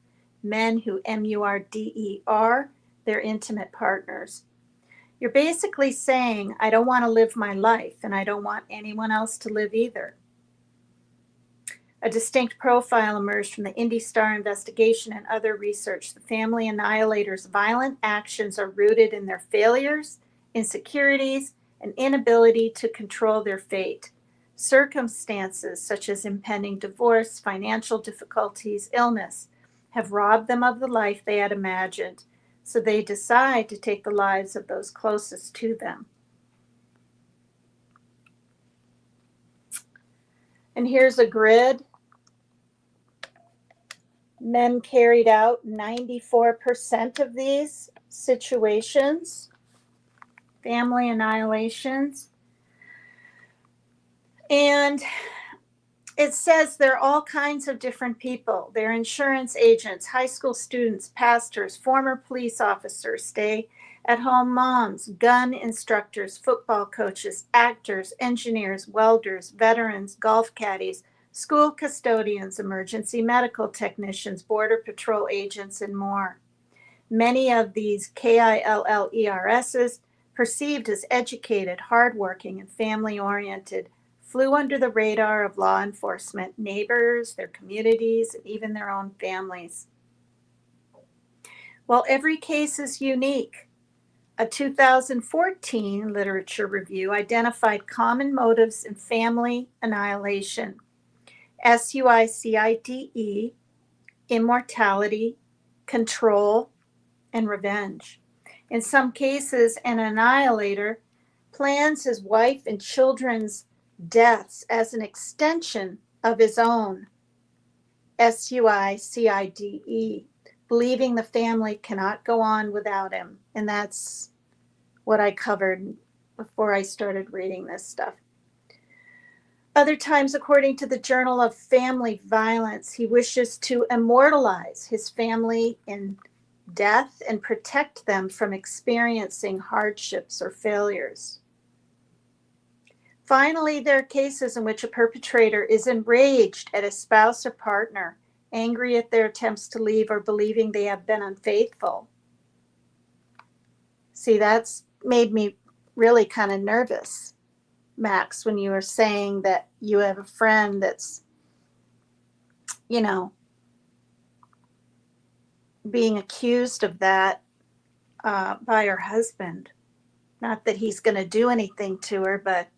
Speaker 1: Men who MURDER their intimate partners. You're basically saying, I don't want to live my life, and I don't want anyone else to live either. A distinct profile emerged from the Indy Star investigation and other research. The family annihilators' violent actions are rooted in their failures, insecurities, and inability to control their fate. Circumstances such as impending divorce, financial difficulties, illness have robbed them of the life they had imagined, so they decide to take the lives of those closest to them. And here's a grid. Men carried out 94% of these situations, family annihilations. And it says they're all kinds of different people. They're insurance agents, high school students, pastors, former police officers, stay-at-home moms, gun instructors, football coaches, actors, engineers, welders, veterans, golf caddies, school custodians, emergency medical technicians, border patrol agents, and more. Many of these KILLERSs, perceived as educated, hardworking, and family-oriented, flew under the radar of law enforcement, neighbors, their communities, and even their own families. While every case is unique, a 2014 literature review identified common motives in family annihilation: suicide, immortality, control, and revenge. In some cases, an annihilator plans his wife and children's deaths as an extension of his own. suicide, believing the family cannot go on without him. And that's what I covered before I started reading this stuff. Other times, according to the Journal of Family Violence, he wishes to immortalize his family in death and protect them from experiencing hardships or failures. Finally, there are cases in which a perpetrator is enraged at a spouse or partner, angry at their attempts to leave or believing they have been unfaithful. See, that's made me really kind of nervous, Max, when you were saying that you have a friend that's, being accused of that by her husband. Not that he's going to do anything to her, but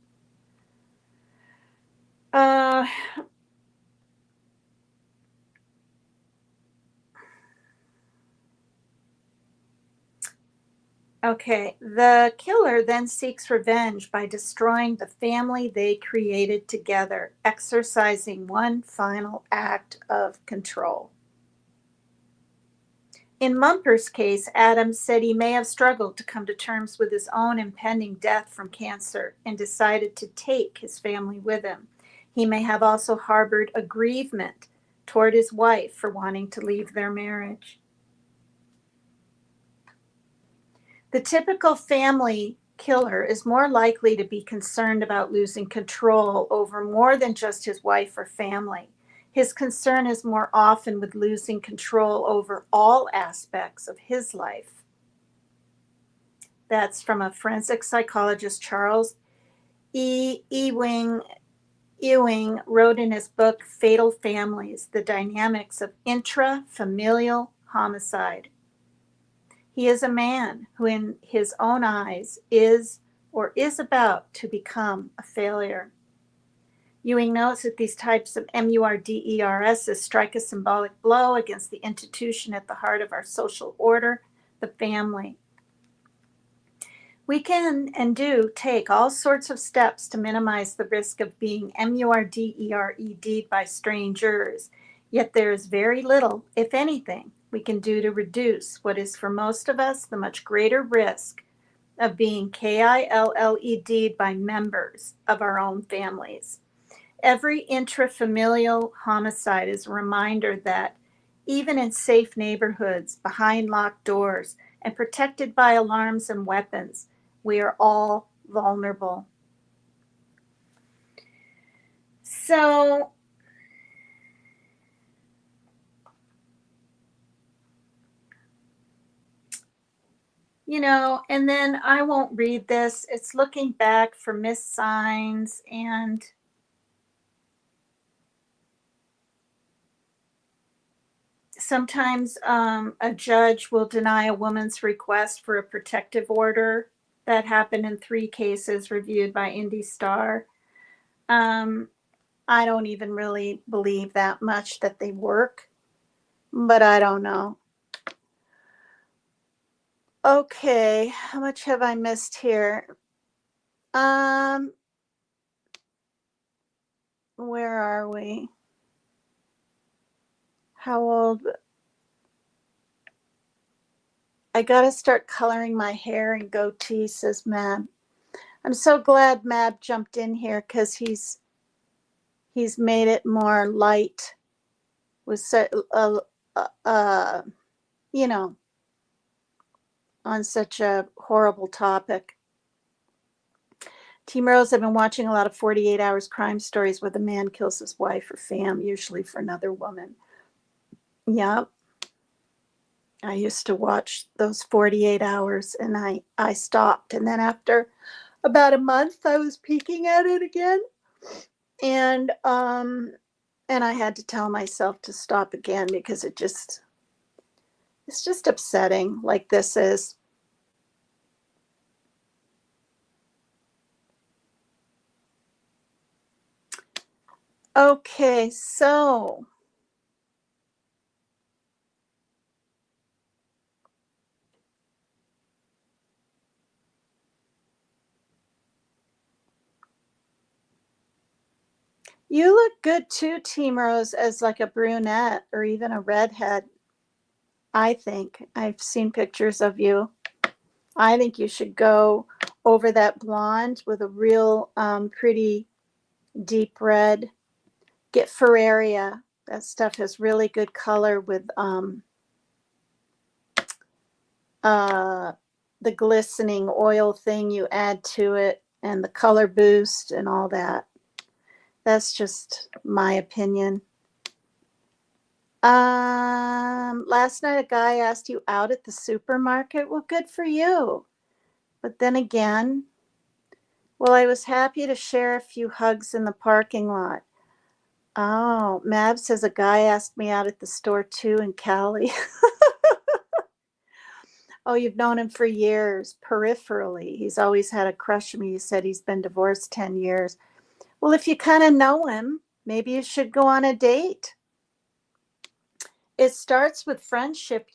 Speaker 1: okay. The killer then seeks revenge by destroying the family they created together, exercising one final act of control. In Mumper's case, Adams said he may have struggled to come to terms with his own impending death from cancer and decided to take his family with him. He may have also harbored aggrievement toward his wife for wanting to leave their marriage. The typical family killer is more likely to be concerned about losing control over more than just his wife or family. His concern is more often with losing control over all aspects of his life. That's from a forensic psychologist, Charles Ewing wrote in his book, Fatal Families, The Dynamics of Intrafamilial Homicide. He is a man who, in his own eyes, is or is about to become a failure. Ewing notes that these types of MURDERSs strike a symbolic blow against the institution at the heart of our social order, the family. We can and do take all sorts of steps to minimize the risk of being MURDERED'd by strangers, yet there is very little, if anything, we can do to reduce what is for most of us the much greater risk of being KILLED'd by members of our own families. Every intrafamilial homicide is a reminder that even in safe neighborhoods, behind locked doors, and protected by alarms and weapons, we are all vulnerable. So, and then I won't read this. It's looking back for missed signs, and sometimes a judge will deny a woman's request for a protective order. That happened in 3 cases reviewed by Indy Star. I don't even really believe that much that they work, but I don't know. Okay, how much have I missed here? Where are we? How old? I gotta start coloring my hair and goatee, says Mab. I'm so glad Mab jumped in here because he's made it more light with on such a horrible topic. Team Rose, I've been watching a lot of 48 Hours crime stories where the man kills his wife or fam, usually for another woman. Yep. I used to watch those 48 Hours and I stopped. And then after about a month, I was peeking at it again. And I had to tell myself to stop again because it's just upsetting, like this is. Okay, so You look good too, Team Rose, as like a brunette or even a redhead. I think I've seen pictures of you. I think you should go over that blonde with a real pretty deep red. Get Ferraria. That stuff has really good color with uh, the glistening oil thing you add to it and the color boost and all that. That's just my opinion. Last night a guy asked you out at the supermarket. Well, good for you. But then again, well, I was happy to share a few hugs in the parking lot. Oh, Mab says a guy asked me out at the store too in Cali. Oh, you've known him for years, peripherally. He's always had a crush on me. You said he's been divorced 10 years. Well, if you kind of know him, maybe you should go on a date. It starts with friendship,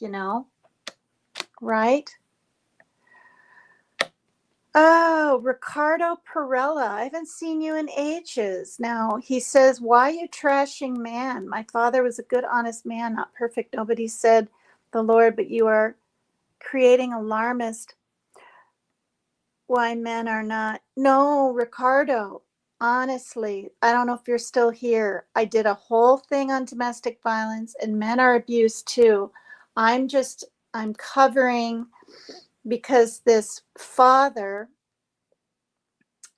Speaker 1: right? Oh, Ricardo Perella. I haven't seen you in ages. Now, he says, why you trashing man? My father was a good, honest man, not perfect. Nobody said the Lord, but you are creating alarmist why men are not. No, Ricardo, honestly, I don't know if you're still here. I did a whole thing on domestic violence and men are abused too. I'm covering because this father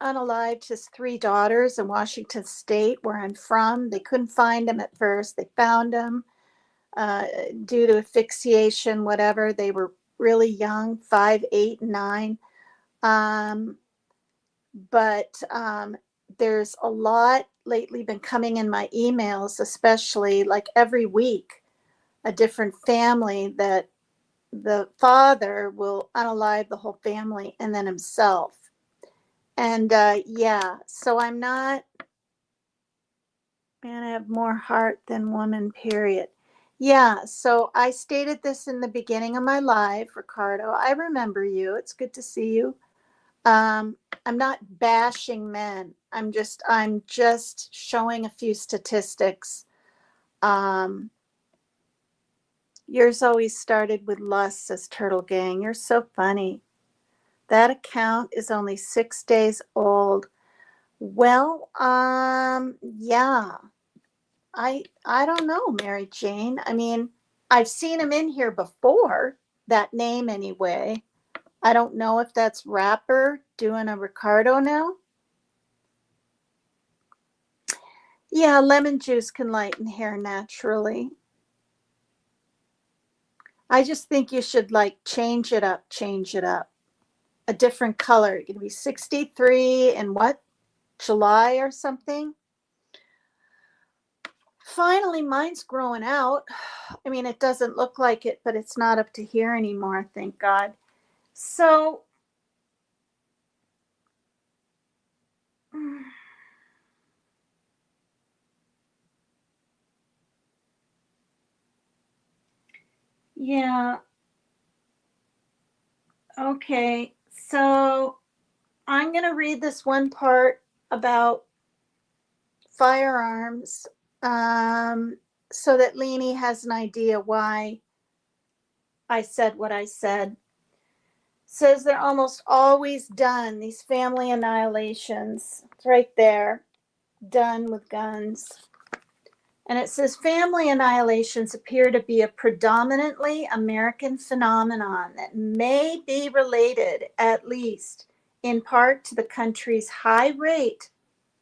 Speaker 1: unalived his 3 daughters in Washington State, where I'm from. They couldn't find him at first. They found him due to asphyxiation, whatever. They were really young, 5, 8, 9. But there's a lot lately been coming in my emails, especially like every week, a different family that the father will unalive the whole family and then himself. And yeah, so I'm not, man, I have more heart than woman, period. Yeah, so I stated this in the beginning of my live, Ricardo. I remember you. It's good to see you. Um, I'm not bashing men. I'm just showing a few statistics. Um, yours always started with lust, says Turtle Gang. You're so funny. That account is only 6 days old. Well, yeah. I don't know, Mary Jane. I mean, I've seen him in here before, that name anyway. I don't know if that's rapper doing a Ricardo now. Yeah, lemon juice can lighten hair naturally. I just think you should like change it up, change it up. A different color. You're going to be 63 in what? July or something? Finally, mine's growing out. I mean, it doesn't look like it, but it's not up to here anymore, thank God. So, yeah, okay. So, I'm going to read this one part about firearms so that Leanie has an idea why I said what I said. Says they're almost always done, these family annihilations. It's right there, done with guns. And it says family annihilations appear to be a predominantly American phenomenon that may be related, at least in part, to the country's high rate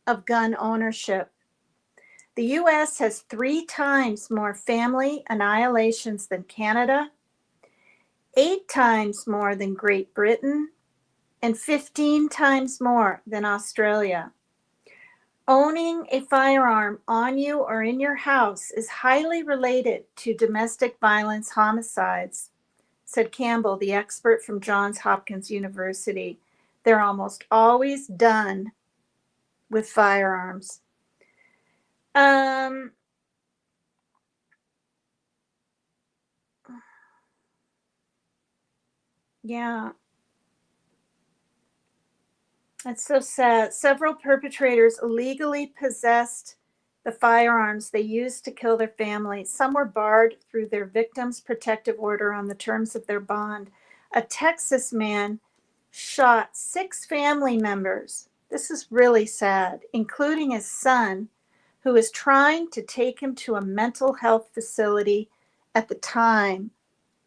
Speaker 1: of gun ownership. The US has 3 times more family annihilations than Canada, 8 times more than Great Britain, and 15 times more than Australia. Owning a firearm on you or in your house is highly related to domestic violence homicides, said Campbell, the expert from Johns Hopkins University. They're almost always done with firearms. Yeah, that's so sad. Several perpetrators illegally possessed the firearms they used to kill their family. Some were barred through their victim's protective order on the terms of their bond. A Texas man shot 6 family members. This is really sad, including his son, who was trying to take him to a mental health facility at the time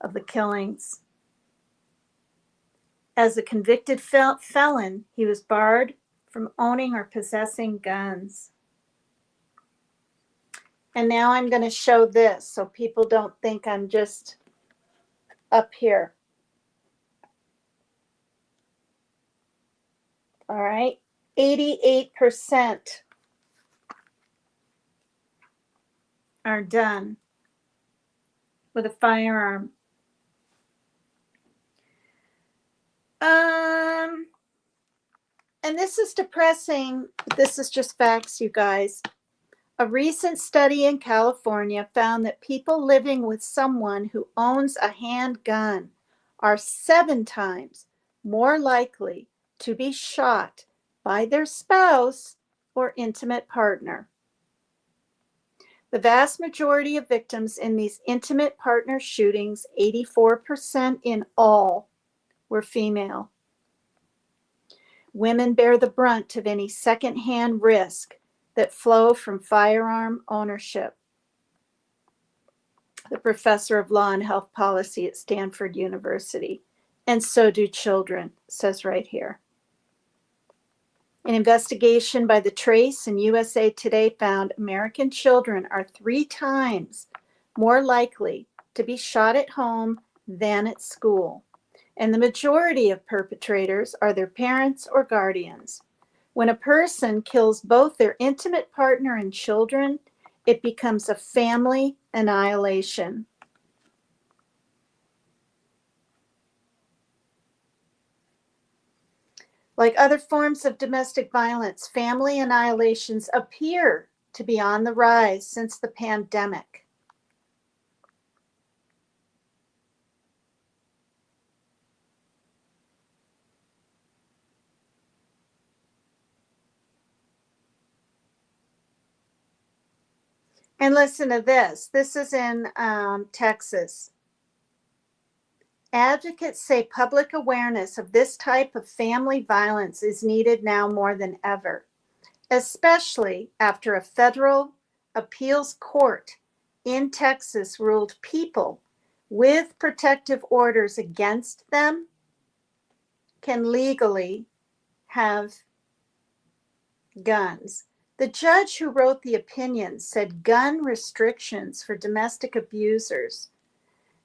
Speaker 1: of the killings. As a convicted felon, he was barred from owning or possessing guns. And now I'm going to show this so people don't think I'm just up here. All right. 88% are done with a firearm. And this is depressing. This is just facts, you guys. A recent study in California found that people living with someone who owns a handgun are 7 times more likely to be shot by their spouse or intimate partner. The vast majority of victims in these intimate partner shootings, 84% in all, were female. Women bear the brunt of any secondhand risk that flow from firearm ownership. The professor of law and health policy at Stanford University. And so do children, says right here. An investigation by the Trace and USA Today found American children are 3 times more likely to be shot at home than at school. And the majority of perpetrators are their parents or guardians. When a person kills both their intimate partner and children, it becomes a family annihilation. Like other forms of domestic violence, family annihilations appear to be on the rise since the pandemic. And listen to this. This is in Texas. Advocates say public awareness of this type of family violence is needed now more than ever, especially after a federal appeals court in Texas ruled people with protective orders against them can legally have guns. The judge who wrote the opinion said gun restrictions for domestic abusers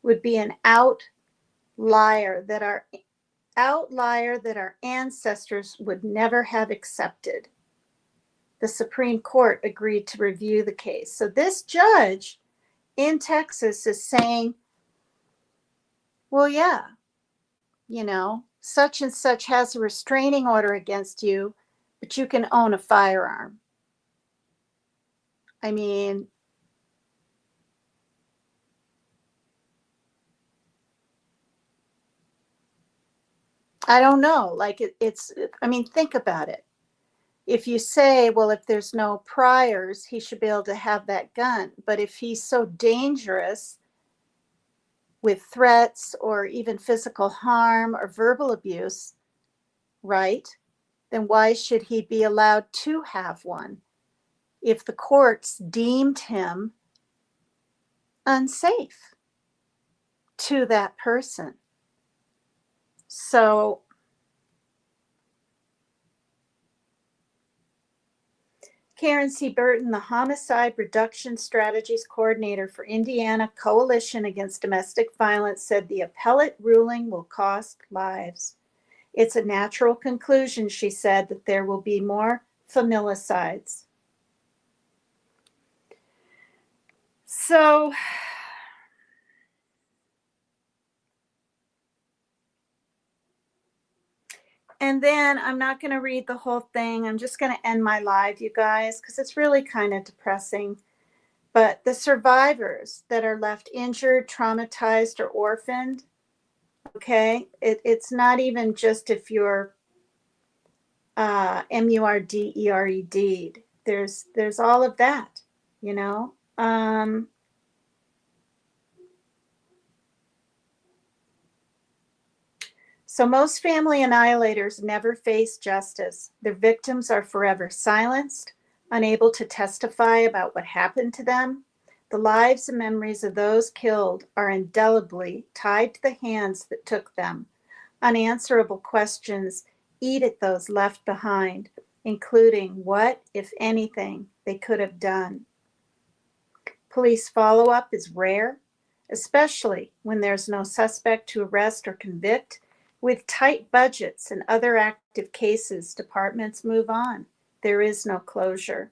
Speaker 1: would be an outlier that our ancestors would never have accepted. The Supreme Court agreed to review the case. So this judge in Texas is saying, well, yeah, such and such has a restraining order against you, but you can own a firearm. I mean, I don't know. Like think about it. If you say, well, if there's no priors, he should be able to have that gun. But if he's so dangerous with threats or even physical harm or verbal abuse, right, then why should he be allowed to have one if the courts deemed him unsafe to that person? So Karen C. Burton, the Homicide Reduction Strategies Coordinator for Indiana Coalition Against Domestic Violence, said the appellate ruling will cost lives. It's a natural conclusion, she said, that there will be more familicides. So, and then I'm not going to read the whole thing. I'm just going to end my live, you guys, because it's really kind of depressing. But the survivors that are left injured, traumatized, or orphaned, okay, it's not even just if you're MURDERED. there's all of that, you know. So most family annihilators never face justice. Their victims are forever silenced, unable to testify about what happened to them. The lives and memories of those killed are indelibly tied to the hands that took them. Unanswerable questions eat at those left behind, including what, if anything, they could have done. Police follow-up is rare, especially when there's no suspect to arrest or convict. With tight budgets and other active cases, departments move on. There is no closure.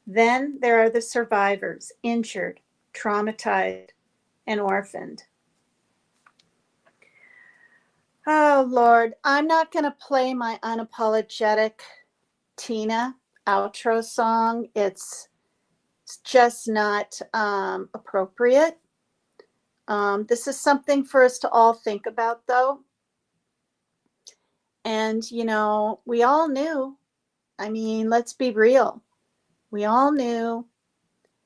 Speaker 1: Then there are the survivors, injured, traumatized, and orphaned. Oh, Lord, I'm not going to play my unapologetic Tina outro song. It's just not appropriate. This is something for us to all think about, though. And, you know, we all knew, I mean, let's be real. We all knew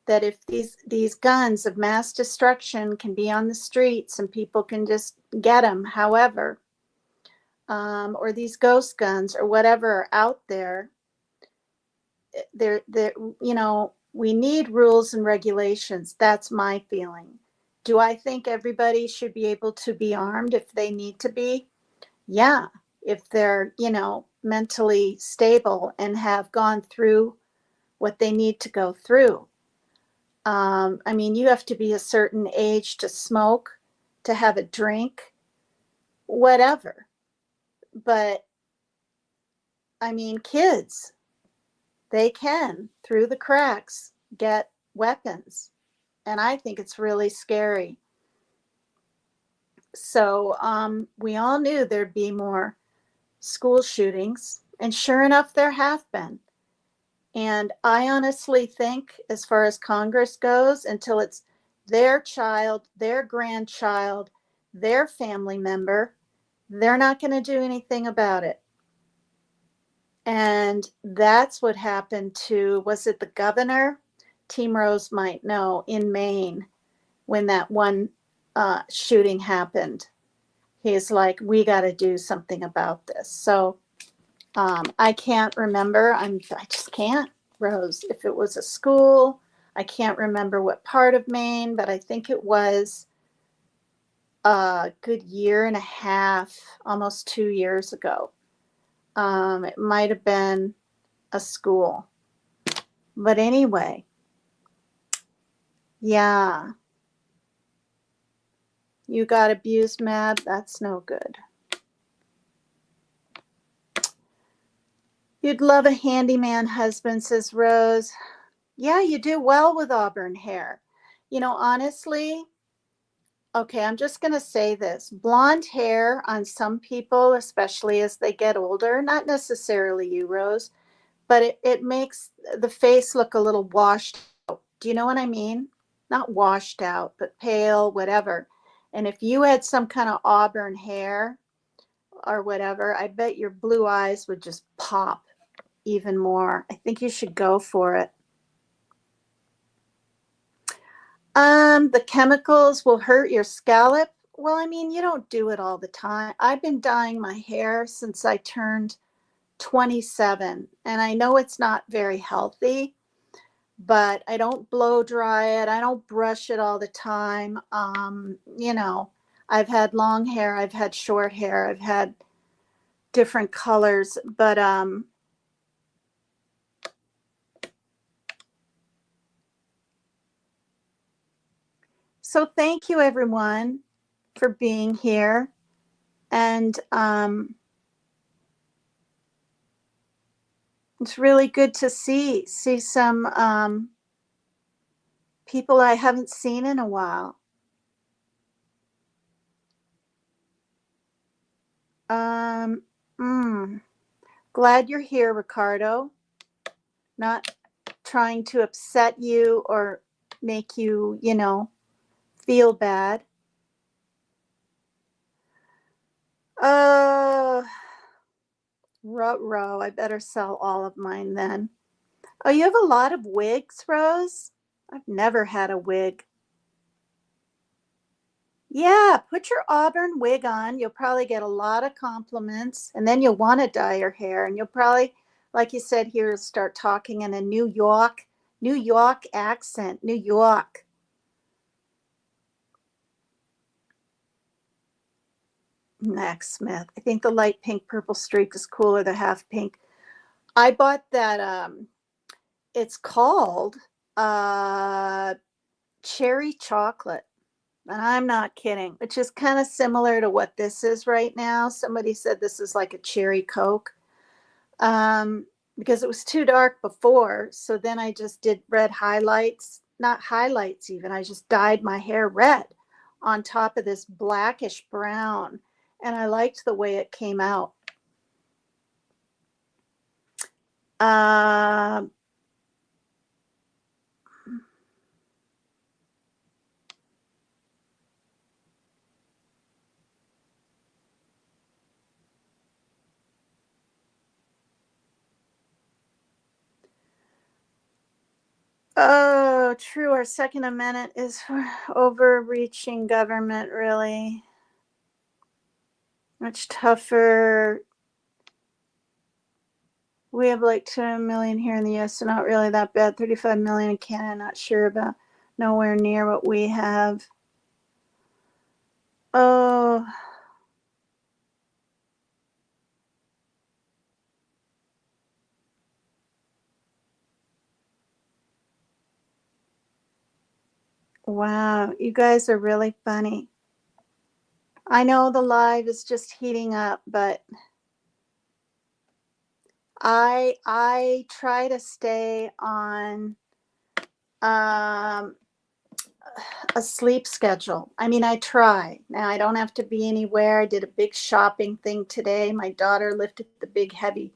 Speaker 1: that if these guns of mass destruction can be on the streets and people can just get them, however, or these ghost guns or whatever are out there, you know, we need rules and regulations. That's my feeling. Do I think everybody should be able to be armed if they need to be? Yeah, if they're, you know, mentally stable and have gone through what they need to go through. I mean, you have to be a certain age to smoke, to have a drink, whatever. But I mean, kids, they can, through the cracks, get weapons. And I think it's really scary. So we all knew there'd be more school shootings. And sure enough, there have been. And I honestly think, as far as Congress goes, until it's their child, their grandchild, their family member, they're not going to do anything about it. And that's what happened to, was it the governor? Team Rose might know, in Maine, when that one shooting happened. He's like, we got to do something about this. So I can't remember. I just can't, Rose. If it was a school, I can't remember what part of Maine, but I think it was a good year and a half, almost 2 years ago. It might have been a school. But anyway, yeah. You got abused mad? That's no good. You'd love a handyman husband, says Rose. Yeah, you do well with auburn hair. You know, honestly, okay, I'm just going to say this. Blonde hair on some people, especially as they get older, not necessarily you, Rose, but it makes the face look a little washed out. Do you know what I mean? Not washed out, but pale, whatever. And if you had some kind of auburn hair or whatever, I bet your blue eyes would just pop even more. I think you should go for it. The chemicals will hurt your scalp. Well, I mean, you don't do it all the time. I've been dyeing my hair since I turned 27, and I know it's not very healthy, but I don't blow dry it. I don't brush it all the time. You know, I've had long hair, I've had short hair, I've had different colors, but so thank you everyone for being here. And it's really good to see some people I haven't seen in a while. Glad you're here, Ricardo. Not trying to upset you or make you, you know, feel bad. Ruh-roh, I better sell all of mine then. Oh, you have a lot of wigs, Rose? I've never had a wig. Yeah, put your auburn wig on. You'll probably get a lot of compliments, and then you'll want to dye your hair, and you'll probably, like you said here, start talking in a New York accent. New York. Max Smith. I think the light pink purple streak is cooler, the half pink. I bought that it's called uh cherry chocolate. And I'm not kidding, which is kind of similar to what this is right now. Somebody said this is like a cherry Coke, because it was too dark before. So then I just did red highlights, not highlights even. I just dyed my hair red on top of this blackish brown. And I liked the way it came out. Um, oh, true. Our Second Amendment is for overreaching government, really. Much tougher. We have like 2 million here in the US, so not really that bad. 35 million in Canada, not sure about. Nowhere near what we have. Oh, wow. You guys are really funny. I know the live is just heating up, but I try to stay on um a sleep schedule. I mean, I try. Now I don't have to be anywhere. I did a big shopping thing today. My daughter lifted the big heavy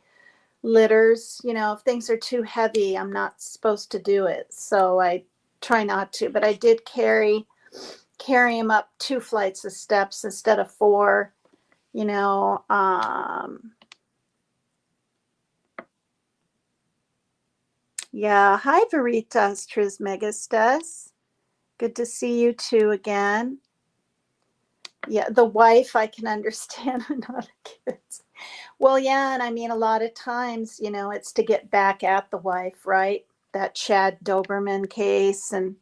Speaker 1: litters. If things are too heavy, I'm not supposed to do it. So I try not to, but I did carry him up 2 flights of steps instead of 4, you know. Yeah. Hi, Veritas Trismegistus. Good to see you too again. Yeah, the wife I can understand, not the kids. Well, yeah, and I mean, a lot of times, it's to get back at the wife, right? That Chad Doberman case. And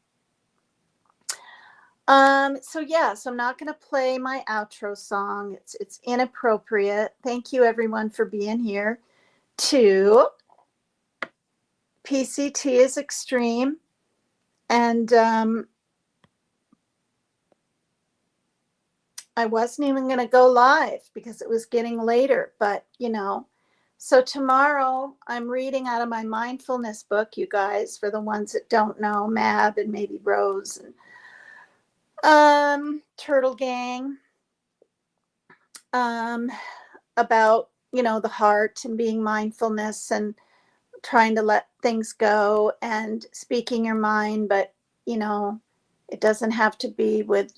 Speaker 1: so yeah, so I'm not going to play my outro song. It's inappropriate. Thank you everyone for being here. To PCT is extreme, and I wasn't even going to go live because it was getting later, but so tomorrow I'm reading out of my mindfulness book, you guys, for the ones that don't know, Mab and maybe Rose and Turtle Gang, about the heart and being mindfulness and trying to let things go and speaking your mind, but it doesn't have to be with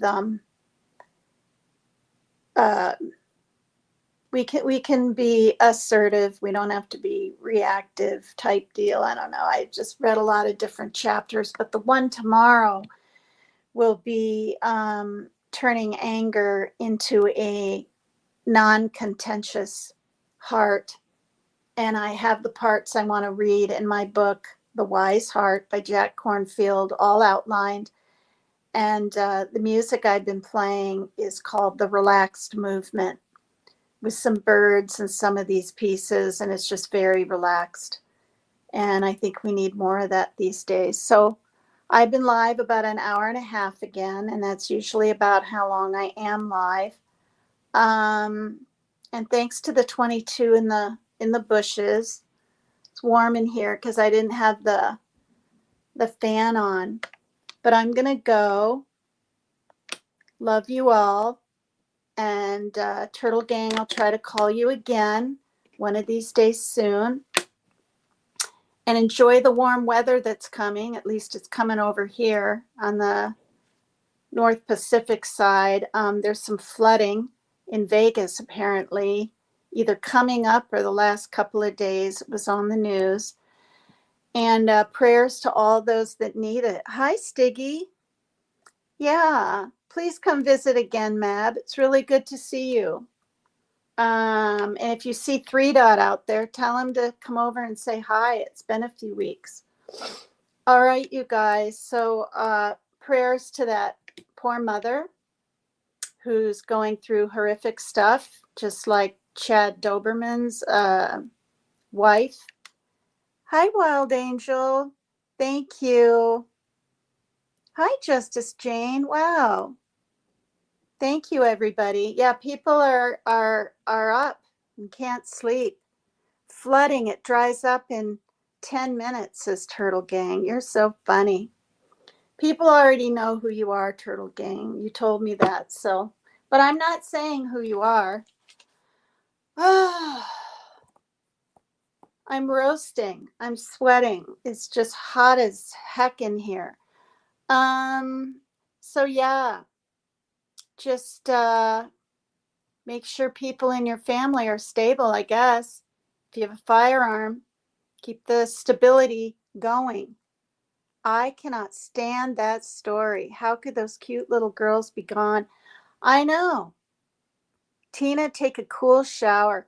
Speaker 1: we can be assertive. We don't have to be reactive type deal. I don't know. I just read a lot of different chapters, but the one tomorrow will be turning anger into a non-contentious heart. And I have the parts I want to read in my book, The Wise Heart by Jack Kornfield, all outlined. And the music I've been playing is called The Relaxed Movement, with some birds and some of these pieces. And it's just very relaxed. And I think we need more of that these days. So I've been live about an hour and a half again, and that's usually about how long I am live. And thanks to the 22 in the bushes. It's warm in here because I didn't have the fan on. But I'm gonna go. Love you all. And Turtle Gang, I'll try to call you again one of these days soon. And enjoy the warm weather that's coming. At least it's coming over here on the North Pacific side. There's some flooding in Vegas, apparently, either coming up or the last couple of days. It was on the news. And prayers to all those that need it. Hi, Stiggy. Yeah, please come visit again, Mab. It's really good to see you. And if you see Three Dot out there, tell him to come over and say hi. It's been a few weeks. All right, you guys. So prayers to that poor mother who's going through horrific stuff, just like Chad Doberman's wife. Hi, Wild Angel. Thank you. Hi, Justice Jane. Wow. Thank you, everybody. Yeah, people are up and can't sleep. Flooding, it dries up in 10 minutes, says Turtle Gang. You're so funny. People already know who you are, Turtle Gang. You told me that. So, but I'm not saying who you are. I'm roasting. I'm sweating. It's just hot as heck in here. So yeah, just make sure people in your family are stable, I guess. If you have a firearm, keep the stability going. I cannot stand that story. How could those cute little girls be gone? I know. Tina, take a cool shower.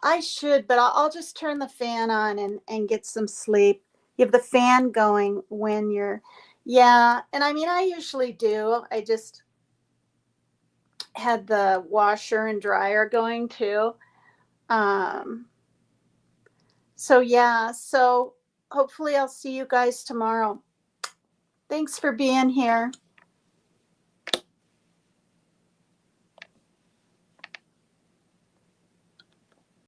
Speaker 1: I should, but I'll just turn the fan on and get some sleep. You have the fan going when you're, yeah. And I mean, I usually do. I just had the washer and dryer going too. So yeah, so hopefully I'll see you guys tomorrow. Thanks for being here.